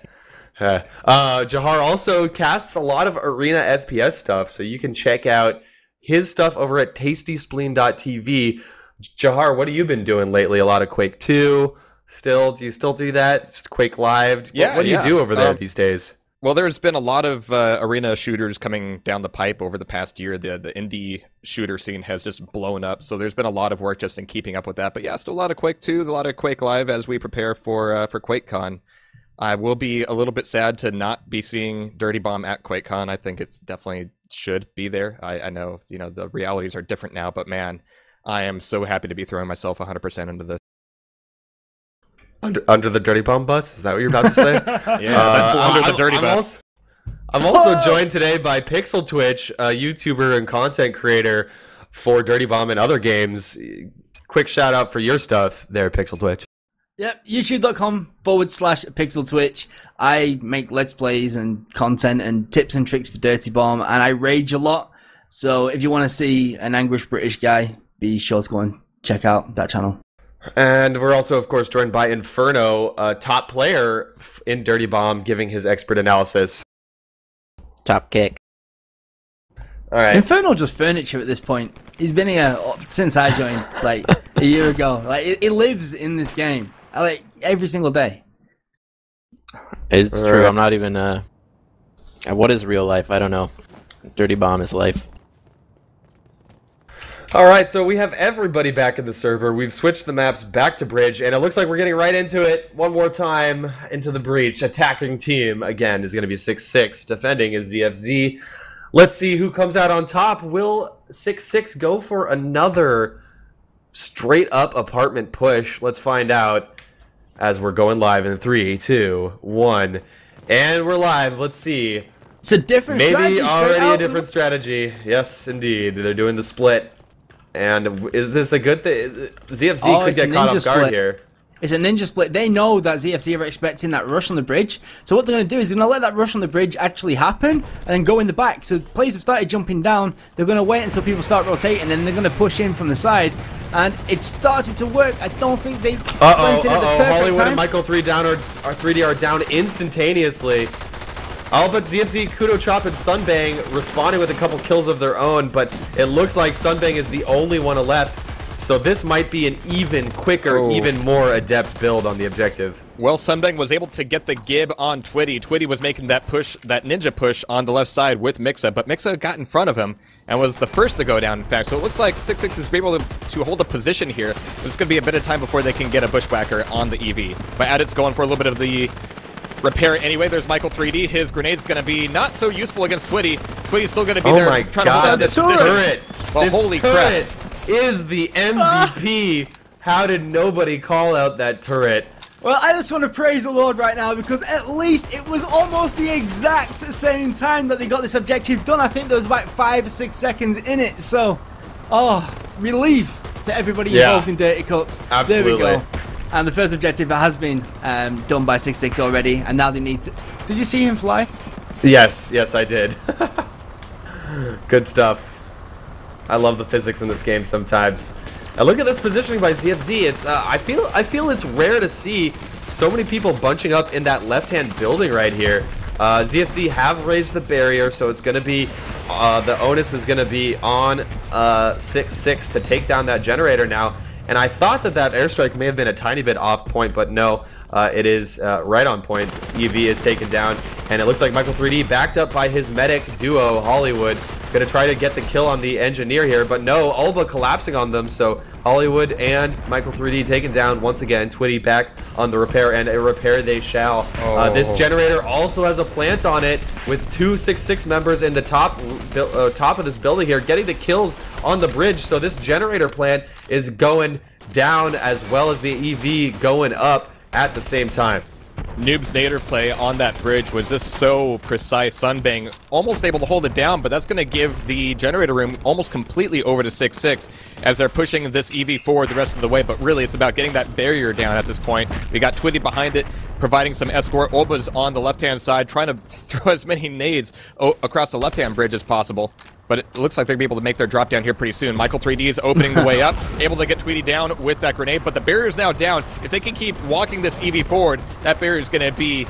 Jahar also casts a lot of arena FPS stuff, so you can check out his stuff over at tastyspleen.tv. Jahar, what have you been doing lately? A lot of Quake 2. Do you still do that? It's Quake Live. Yeah. What do you do over there these days? Well, there's been a lot of arena shooters coming down the pipe over the past year. The indie shooter scene has just blown up, so there's been a lot of work just in keeping up with that. But yeah, still a lot of Quake 2, a lot of Quake Live as we prepare for QuakeCon. I will be a little bit sad to not be seeing Dirty Bomb at QuakeCon. I think it's definitely should be there. I know, you know, the realities are different now, but man, I am so happy to be throwing myself 100% into this. Under the Dirty Bomb bus? Is that what you're about to say? Yeah, under the Dirty Bus. I'm also joined today by Pixel Twitch, a YouTuber and content creator for Dirty Bomb and other games. Quick shout out for your stuff there, Pixel Twitch. Yep, youtube.com/Pixel Twitch. I make Let's Plays and content and tips and tricks for Dirty Bomb, and I rage a lot. So if you want to see an anguished British guy, be sure to go and check out that channel. And we're also, of course, joined by Inferno, a top player in Dirty Bomb, giving his expert analysis. Top kick. All right. Inferno just furniture at this point. He's been here since I joined, like a year ago. Like it lives in this game, like every single day. It's All true. right. I'm not even. What is real life? I don't know. Dirty Bomb is life. All right, so we have everybody back in the server. We've switched the maps back to Bridge, and it looks like we're getting right into it one more time into the breach. Attacking team, again, is going to be Sick6. Defending is ZFZ. Let's see who comes out on top. Will Sick6 go for another straight-up apartment push? Let's find out as we're going live in 3, 2, 1. And we're live. Let's see. It's a different strategy. Maybe already a different strategy. Yes, indeed. They're doing the split. And is this a good thing? ZFZ could get caught off guard here. It's a ninja split. They know that ZFZ are expecting that rush on the bridge. So what they're going to do is they're going to let that rush on the bridge actually happen and then go in the back. So players have started jumping down. They're going to wait until people start rotating and then they're going to push in from the side. And it started to work. I don't think they went in at the perfect Hollywood time. and Michael 3 down or 3D are down instantaneously. All but ZFZ, Kudo Chop, and Sunbang responding with a couple kills of their own, but it looks like Sunbang is the only one left. So this might be an even quicker, even more adept build on the objective. Well, Sunbang was able to get the gib on Twitty. Twitty was making that push, that ninja push on the left side with Mixa, but Mixa got in front of him and was the first to go down, in fact. So it looks like Sick6 is able to hold a position here. It's going to be a bit of time before they can get a bushwhacker on the EV. But Adit's going for a little bit of the repair anyway. There's Michael 3D. His grenade's going to be not so useful against Twitty. Twitty's still going to be there trying to hold down this turret. Well, this holy turret crap. is the MVP. How did nobody call out that turret? Well, I just want to praise the Lord right now because at least it was almost the exact same time that they got this objective done. I think there was about 5 or 6 seconds in it. So, relief to everybody involved in Dirty Cups. Absolutely. There we go. And the first objective has been done by Sick6 already, and now they need to... Did you see him fly? Yes, I did. Good stuff. I love the physics in this game sometimes. Now look at this positioning by ZFZ. It's I feel it's rare to see so many people bunching up in that left-hand building right here. ZFZ have raised the barrier, so it's going to be the onus is going to be on Sick6 to take down that generator now. And I thought that airstrike may have been a tiny bit off point, but no, it is right on point. EV is taken down, and it looks like Michael 3D backed up by his medic duo, Hollywood, going to try to get the kill on the engineer here, but no, Ulva collapsing on them, so Hollywood and Michael 3D taken down once again. Twitty back on the repair, and a repair they shall. This generator also has a plant on it with 2 Sick6 members in the top of this building here, getting the kills on the bridge, so this generator plant is going down as well as the EV going up at the same time. Noob's nader play on that bridge was just so precise. Sunbang almost able to hold it down, but that's going to give the generator room almost completely over to Sick6 as they're pushing this EV forward the rest of the way. But really, it's about getting that barrier down at this point. We got Twitty behind it, providing some escort. Olba's on the left-hand side, trying to throw as many nades across the left-hand bridge as possible. But it looks like they're going to be able to make their drop down here pretty soon. Michael 3D is opening the way up, able to get Tweety down with that grenade, but the barrier is now down. If they can keep walking this EV forward, that barrier is going to be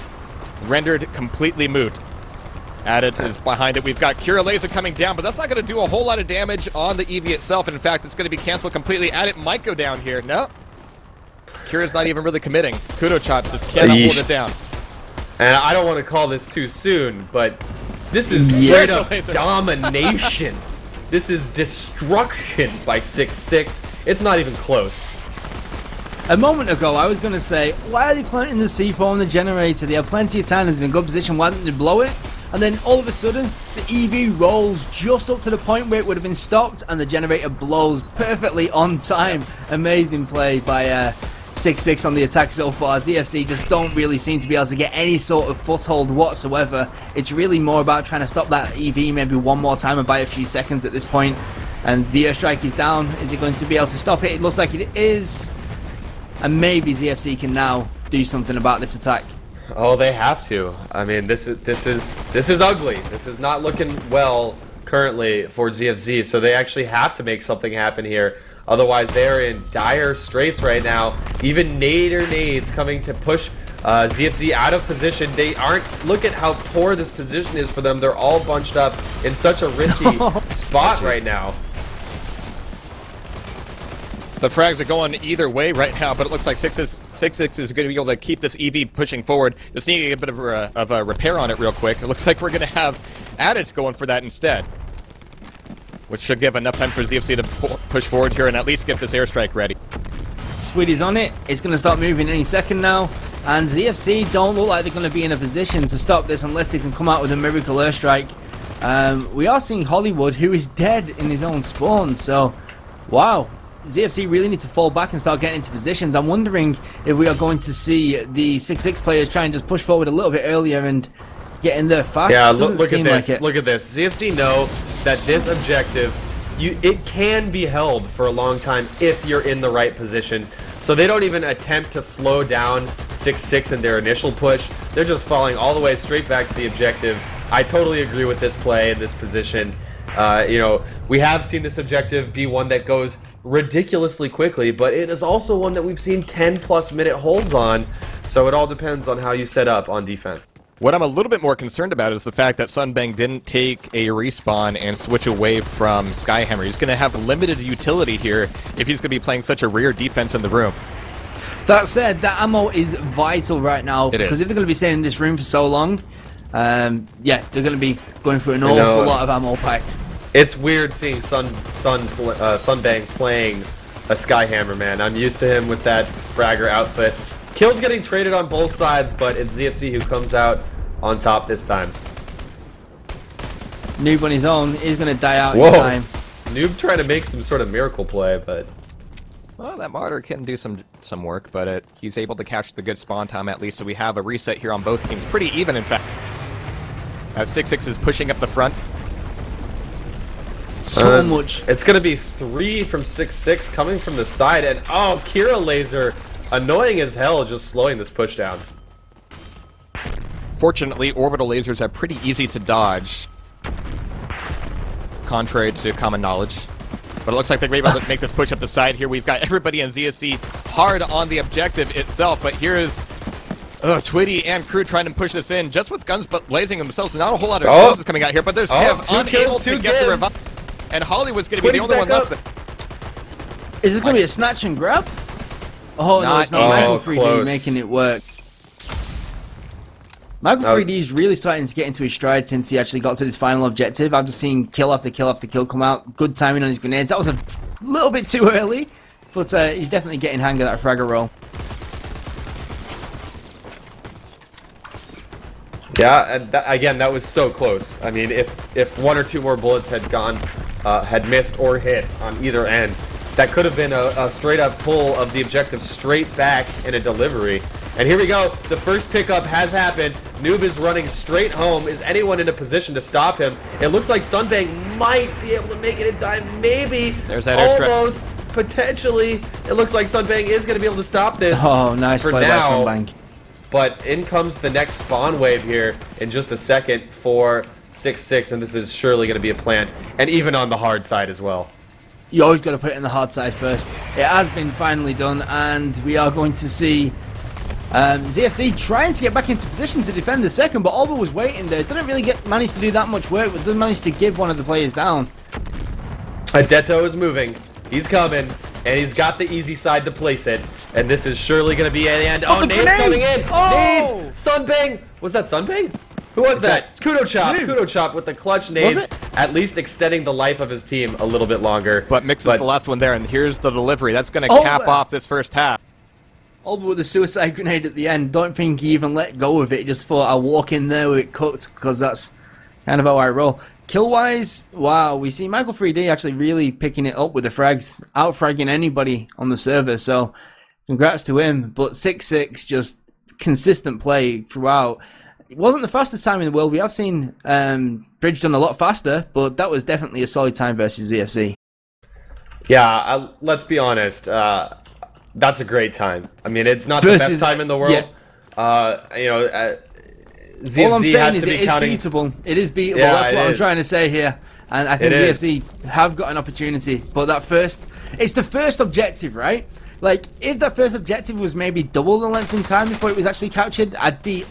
rendered completely moot. Adit is behind it. We've got Kira Laser coming down, but that's not going to do a whole lot of damage on the EV itself. And in fact, it's going to be canceled completely. Adit might go down here. No. Kira's not even really committing. Kudo Chop just cannot hold it down. And I don't want to call this too soon, but this is straight up domination. This is destruction by 6-6. It's not even close. A moment ago, I was going to say, why are they planting the C4 on the generator? They have plenty of time. It's in a good position. Why didn't they blow it? And then all of a sudden, the EV rolls just up to the point where it would have been stopped, and the generator blows perfectly on time. Amazing play by 6-6 on the attack so far. ZFZ just don't really seem to be able to get any sort of foothold whatsoever. It's really more about trying to stop that EV maybe one more time and by a few seconds at this point. And the airstrike is down. Is it going to be able to stop it? It looks like it is. And maybe ZFZ can now do something about this attack. Oh, they have to. I mean, this is ugly. This is not looking well currently for ZFZ. So they actually have to make something happen here. Otherwise, they're in dire straits right now. Even nades coming to push ZFZ out of position. They aren't. Look at how poor this position is for them. They're all bunched up in such a risky spot right now. The frags are going either way right now, but it looks like 6-6 is going to be able to keep this EV pushing forward. Just need to get a bit of a repair on it real quick. It looks like we're going to have Adage going for that instead, which should give enough time for ZFC to push forward here and at least get this airstrike ready. Tweety's on it. It's going to start moving any second now. And ZFC don't look like they're going to be in a position to stop this unless they can come out with a miracle airstrike. We are seeing Hollywood, who is dead in his own spawn. So, wow. ZFC really need to fall back and start getting into positions. I'm wondering if we are going to see the 6-6 players try and just push forward a little bit earlier and get in there fast. Yeah, look at this. Like look at this. ZFC know that this objective, it can be held for a long time if you're in the right positions. So they don't even attempt to slow down 6-6 in their initial push. They're just falling all the way straight back to the objective. I totally agree with this play in this position. You know, we have seen this objective be one that goes ridiculously quickly, but it is also one that we've seen 10+ minute holds on, so it all depends on how you set up on defense. What I'm a little bit more concerned about is the fact that Sunbang didn't take a respawn and switch away from Skyhammer. He's going to have limited utility here if he's going to be playing such a rear defense in the room. That said, that ammo is vital right now, because if they're going to be staying in this room for so long, yeah, they're going to be going through an awful lot of ammo packs. It's weird seeing Sunbang playing a Skyhammer, man. I'm used to him with that fragger outfit. Kills getting traded on both sides, but it's ZFC who comes out on top this time. Noob on his own is going to die out in time. Noob trying to make some sort of miracle play, but... Well, that martyr can do some work, but he's able to catch the good spawn time at least, so we have a reset here on both teams. Pretty even, in fact. As 6-6 is pushing up the front. So much. It's going to be 3 from 6-6 coming from the side, and oh, Kira Laser, annoying as hell, just slowing this push down. Fortunately, orbital lasers are pretty easy to dodge, contrary to common knowledge. But it looks like they're able to make this push up the side here. We've got everybody in ZSC hard on the objective itself, but here is Twitty and crew trying to push this in, just with guns but blazing themselves. So not a whole lot of explosives coming out here, but there's Kev unable to get the revive. And Hollywood's going to be the only one left. Is this going to be a snatch and grab? Oh, no, it's not. Michael 3D making it work. Michael 3D is really starting to get into his stride since he actually got to this final objective. I've just seen kill after kill after kill come out. Good timing on his grenades. That was a little bit too early, but he's definitely getting hang of that fragger roll. Yeah, and again, that was so close. I mean, if 1 or 2 more bullets had gone, had missed or hit on either end, that could have been a straight-up pull of the objective straight back in a delivery. And here we go. The first pickup has happened. Noob is running straight home. Is anyone in a position to stop him? It looks like Sunbang might be able to make it in time. Maybe. There's that almost. Potentially. It looks like Sunbang is going to be able to stop this. Oh, nice play by Sunbang. But in comes the next spawn wave here in just a second for 6-6, and this is surely going to be a plant, and even on the hard side as well. You always got to put it in the hard side first. It has been finally done, and we are going to see ZFC trying to get back into position to defend the second, but Alba was waiting there. Didn't really manage to do that much work, but did manage to give one of the players down. Adetto is moving. He's coming, and he's got the easy side to place it. And this is surely going to be an end. Oh, Nade's coming in. Nades! Sunbang Was that Sunbang? Who was that? Kudo Chop. Kudo Chop with the clutch nades, at least extending the life of his team a little bit longer. But Mix is the last one there, and here's the delivery. That's going to cap off this first half. Olba with the suicide grenade at the end. Don't think he even let go of it. Just thought I'll walk in there with it cooked, because that's kind of how I roll. Kill-wise, wow, we see Michael 3D actually really picking it up with the frags, out-fragging anybody on the server, so congrats to him. But Sick6, just consistent play throughout. It wasn't the fastest time in the world. We have seen Bridge done a lot faster, but that was definitely a solid time versus ZFZ. Yeah, let's be honest. That's a great time. I mean, it's not the best time in the world. Yeah. You know, ZFZ all I'm saying is it is beatable. It is beatable. Yeah, that's what I'm trying to say here. And I think ZFZ have got an opportunity. But that first, it's the first objective, right? Like, if that first objective was maybe double the length in time before it was actually captured, I'd be,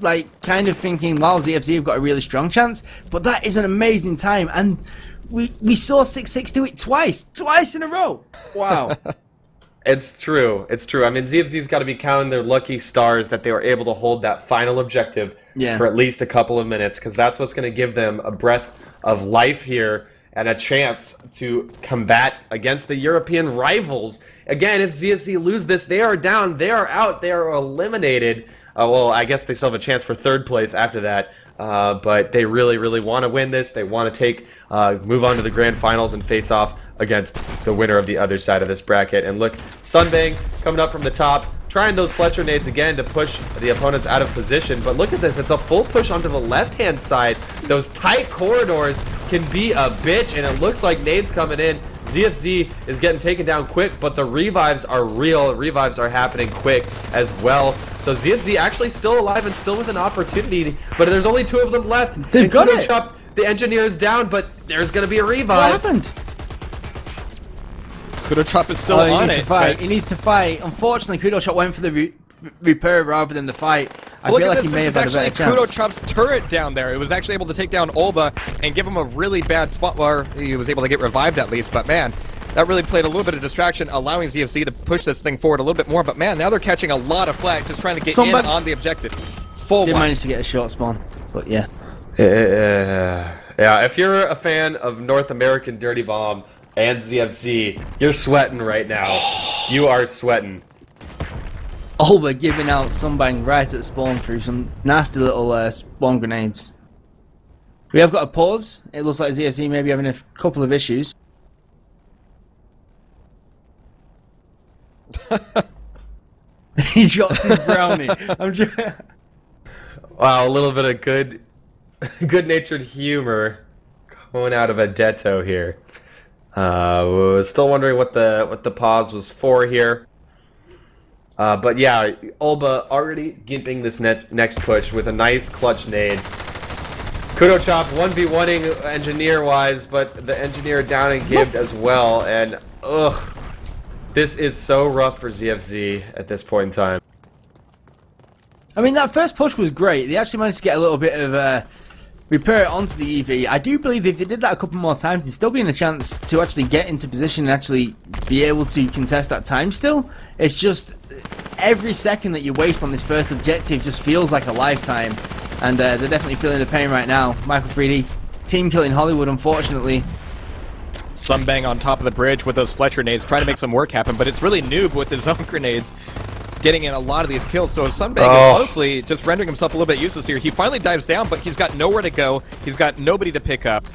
like, kind of thinking, wow, ZFZ have got a really strong chance. But that is an amazing time. And we saw Sick6 do it twice in a row. Wow. It's true. It's true. I mean, ZFZ's got to be counting their lucky stars that they were able to hold that final objective for at least a couple of minutes, because that's what's going to give them a breath of life here and a chance to combat against the European rivals. Again, if ZFZ lose this, they are down, they are out, they are eliminated. Well, I guess they still have a chance for third place after that. But they really, really want to win this. They want to move on to the grand finals and face off against the winner of the other side of this bracket. And look, Sunbang coming up from the top, trying those Fletcher nades again to push the opponents out of position. But look at this, it's a full push onto the left-hand side. Those tight corridors can be a bitch, and it looks like nades coming in. ZFZ is getting taken down quick, but the revives are real. Revives are happening quick as well. So ZFZ actually still alive and still with an opportunity, but there's only 2 of them left. They've got it. Chop, the engineer is down, but there's going to be a revive. What happened? Kudo Chop is still on it. He needs to fight. Unfortunately, Kudo Chop went for the repair rather than the fight. I feel like he may have had a better chance. Kudo Chop's turret down there. It was actually able to take down Olba and give him a really bad spot where he was able to get revived at least. But man, that really played a little bit of distraction, allowing ZFZ to push this thing forward a little bit more. But man, now they're catching a lot of flack, just trying to get in on the objective. They managed to get a short spawn, but yeah. Yeah, if you're a fan of North American Dirty Bomb and ZFZ, you're sweating right now. You are sweating. Olba giving out Sunbang right at spawn through some nasty little spawn grenades. We have got a pause. It looks like ZFZ may be having a couple of issues. He dropped his brownie. Wow, a little bit of good-natured humor coming out of Adetto here. Still wondering what the pause was for here. But yeah, Olba already gimping this next push with a nice clutch nade. Kudo Chop 1v1ing engineer-wise, but the engineer down and gimped as well. And ugh, this is so rough for ZFZ at this point in time. I mean, that first push was great. They actually managed to get a little bit of repair onto the EV. I do believe if they did that a couple more times, they'd still be in a chance to actually get into position and actually be able to contest that time still. It's just every second that you waste on this first objective just feels like a lifetime. And they're definitely feeling the pain right now. Michael 3D, team killing Hollywood, unfortunately. Sunbang on top of the bridge with those Fletcher nades, trying to make some work happen, but it's really Noob with his own grenades getting in a lot of these kills. So Sunbang is mostly just rendering himself a little bit useless here. He finally dives down, but he's got nowhere to go. He's got nobody to pick up.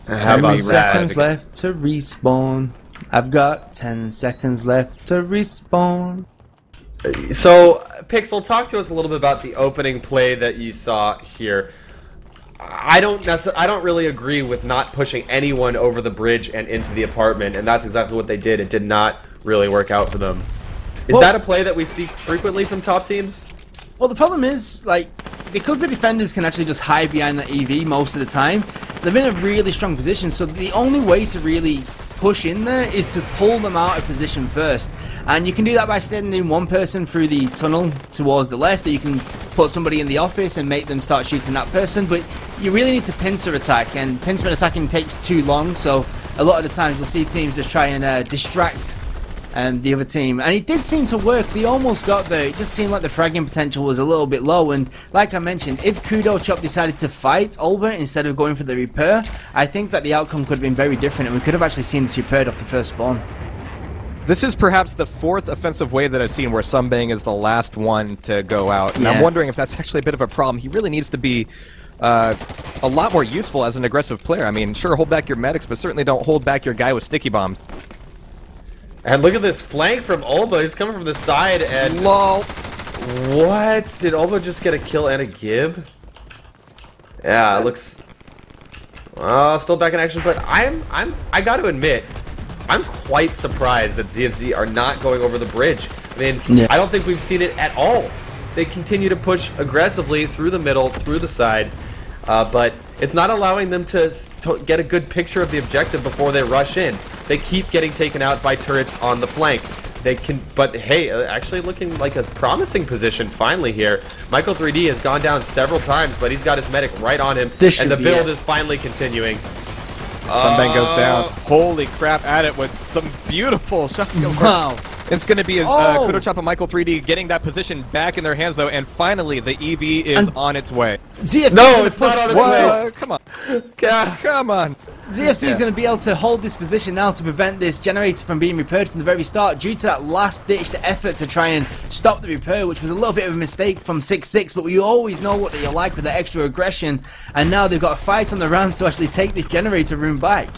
How about 10 seconds left to respawn. I've got 10 seconds left to respawn. So, Pixel, talk to us a little bit about the opening play that you saw here. I don't really agree with not pushing anyone over the bridge and into the apartment, and that's exactly what they did. It did not really work out for them. Is that a play that we see frequently from top teams? Well, the problem is, like, because the defenders can actually just hide behind the EV most of the time, they're in a really strong position, so the only way to really push in there is to pull them out of position first. And you can do that by sending one person through the tunnel towards the left, or you can put somebody in the office and make them start shooting that person, but you really need to pincer attack, and pincer attacking takes too long, so a lot of the times we'll see teams just try and distract the other team, and it did seem to work. They almost got there. It just seemed like the fragging potential was a little bit low, and like I mentioned, if Kudo Chop decided to fight Olber instead of going for the repair, I think that the outcome could have been very different, and we could have actually seen this repaired off the first spawn. This is perhaps the 4th offensive wave that I've seen where Sunbang is the last one to go out, and I'm wondering if that's actually a bit of a problem. He really needs to be a lot more useful as an aggressive player. I mean, sure, hold back your medics, but certainly don't hold back your guy with sticky bombs. And look at this flank from Olba. He's coming from the side, and LOL. What? Did Olba just get a kill and a gib? Yeah, it looks. Still back in action, but I got to admit, I'm quite surprised that ZFZ are not going over the bridge. I mean, I don't think we've seen it at all. They continue to push aggressively through the middle, through the side, but it's not allowing them to get a good picture of the objective before they rush in. They keep getting taken out by turrets on the flank. They can, but hey, actually looking like a promising position finally here. Michael 3D has gone down several times, but he's got his medic right on him, and the build is finally continuing. Sunbang goes down. Holy crap, at it with some beautiful shotgun. Wow. It's going to be Kudo Chop and Michael 3D getting that position back in their hands, though, and finally the EV is on its way. ZFC no, it's not on its way. Come on. God. Come on. ZFC is going to be able to hold this position now to prevent this generator from being repaired from the very start due to that last-ditched effort to try and stop the repair, which was a little bit of a mistake from Sick6, but we always know what you're like with the extra aggression, and now they've got a fight on the round to actually take this generator room back.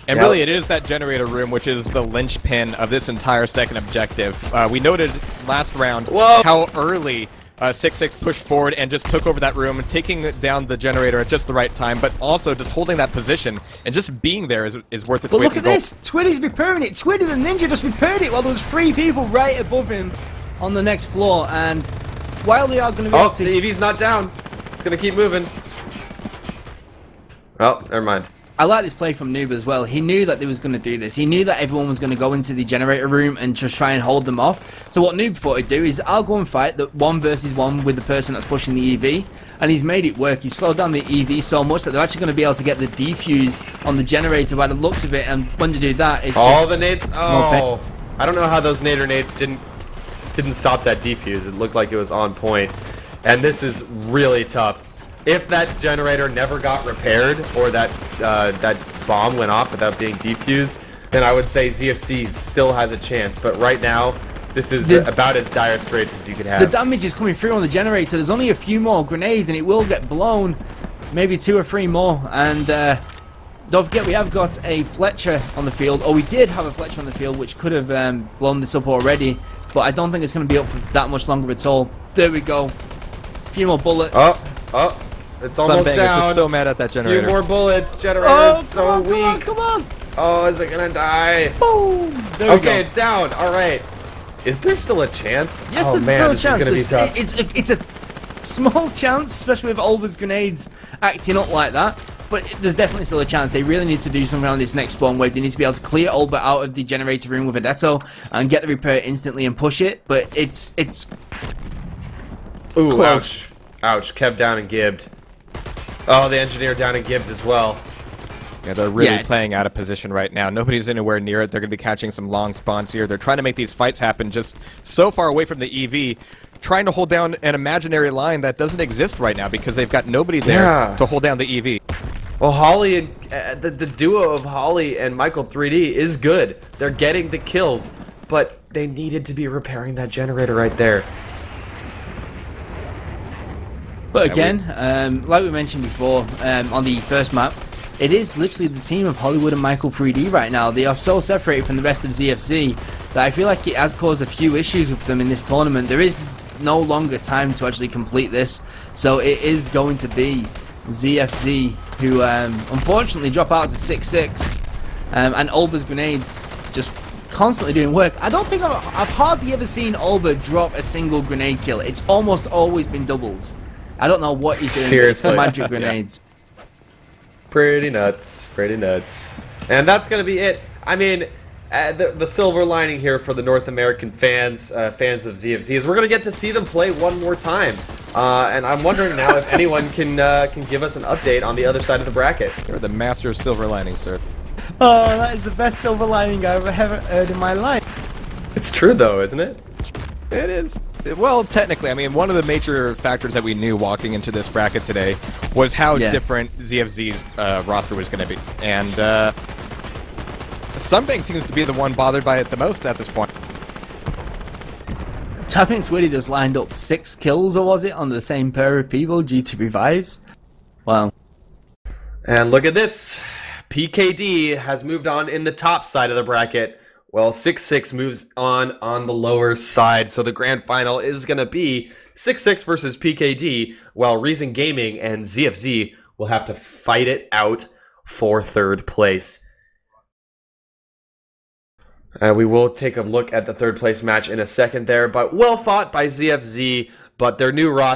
And really, it is that generator room which is the linchpin of this entire second objective. We noted last round how early Sick6 pushed forward and just took over that room, taking down the generator at just the right time, but also just holding that position and just being there is worth its weight in gold. But look at this! Twitty's repairing it! Twitty the ninja just repaired it while there was 3 people right above him on the next floor, and while they are going to be able to... the EV's not down. It's going to keep moving. Oh, never mind. I like this play from Noob as well. He knew that they was going to do this. He knew that everyone was going to go into the generator room and just try and hold them off. So what Noob thought he'd do is, I'll go and fight the 1 versus 1 with the person that's pushing the EV. And he's made it work. He's slowed down the EV so much that they're actually going to be able to get the defuse on the generator by the looks of it. And when they do that, it's just... the nades... Oh, I don't know how those nader nades didn't stop that defuse. It looked like it was on point. And this is really tough. If that generator never got repaired, or that bomb went off without being defused, then I would say ZFC still has a chance. But right now, this is about as dire straits as you could have. The damage is coming through on the generator. There's only a few more grenades, and it will get blown. Maybe 2 or 3 more. And don't forget, we have got a Fletcher on the field. Or we did have a Fletcher on the field, which could have blown this up already. But I don't think it's going to be up for that much longer at all. There we go. A few more bullets. Oh. It's almost Sunbang down. is just so mad at that generator. Few more bullets. Generator is so weak. Come on. Oh, is it gonna die? Boom. There we go. Okay, it's down. All right. Is there still a chance? Yes, oh, there's still a chance. This is gonna be tough. It's a small chance, especially with Olber's grenades acting up like that. But there's definitely still a chance. They really need to do something on this next spawn wave. They need to be able to clear Olber out of the generator room with a Detto and get the repair instantly and push it. But it's Ooh, close. Ouch. Kev down and gibbed. Oh, the engineer down and gibbed as well. Yeah, they're really playing out of position right now. Nobody's anywhere near it. They're going to be catching some long spawns here. They're trying to make these fights happen just so far away from the EV, trying to hold down an imaginary line that doesn't exist right now because they've got nobody there to hold down the EV. Well, Holly and the duo of Holly and Michael 3D is good. They're getting the kills, but they needed to be repairing that generator right there. But again, like we mentioned before, on the first map, it is literally the team of Hollywood and Michael 3D right now. They are so separated from the rest of ZFZ that I feel like it has caused a few issues with them in this tournament. There is no longer time to actually complete this, so it is going to be ZFZ who unfortunately drop out to 6-6, and Olber's grenades just constantly doing work. I don't think I've hardly ever seen Olber drop a single grenade kill. It's almost always been doubles. I don't know what he's doing. Seriously. It's magic grenades. Pretty nuts. Pretty nuts. And that's going to be it. I mean, the silver lining here for the North American fans, fans of ZFZ, is we're going to get to see them play one more time. And I'm wondering now if anyone can give us an update on the other side of the bracket. You're the master of silver lining, sir. Oh, that is the best silver lining I've ever heard in my life. It's true though, isn't it? It is. Well, technically, I mean, one of the major factors that we knew walking into this bracket today was how different ZFZ's roster was going to be. And Sunbank seems to be the one bothered by it the most at this point. I think Twitty just lined up 6 kills, or was it, on the same pair of people due to revives? Wow. And look at this. PKD has moved on in the top side of the bracket, while Sick6 moves on the lower side. So the grand final is going to be Sick6 versus PKD, while Reason Gaming and ZFZ will have to fight it out for third place. We will take a look at the third place match in a second there, but well fought by ZFZ, but their new roster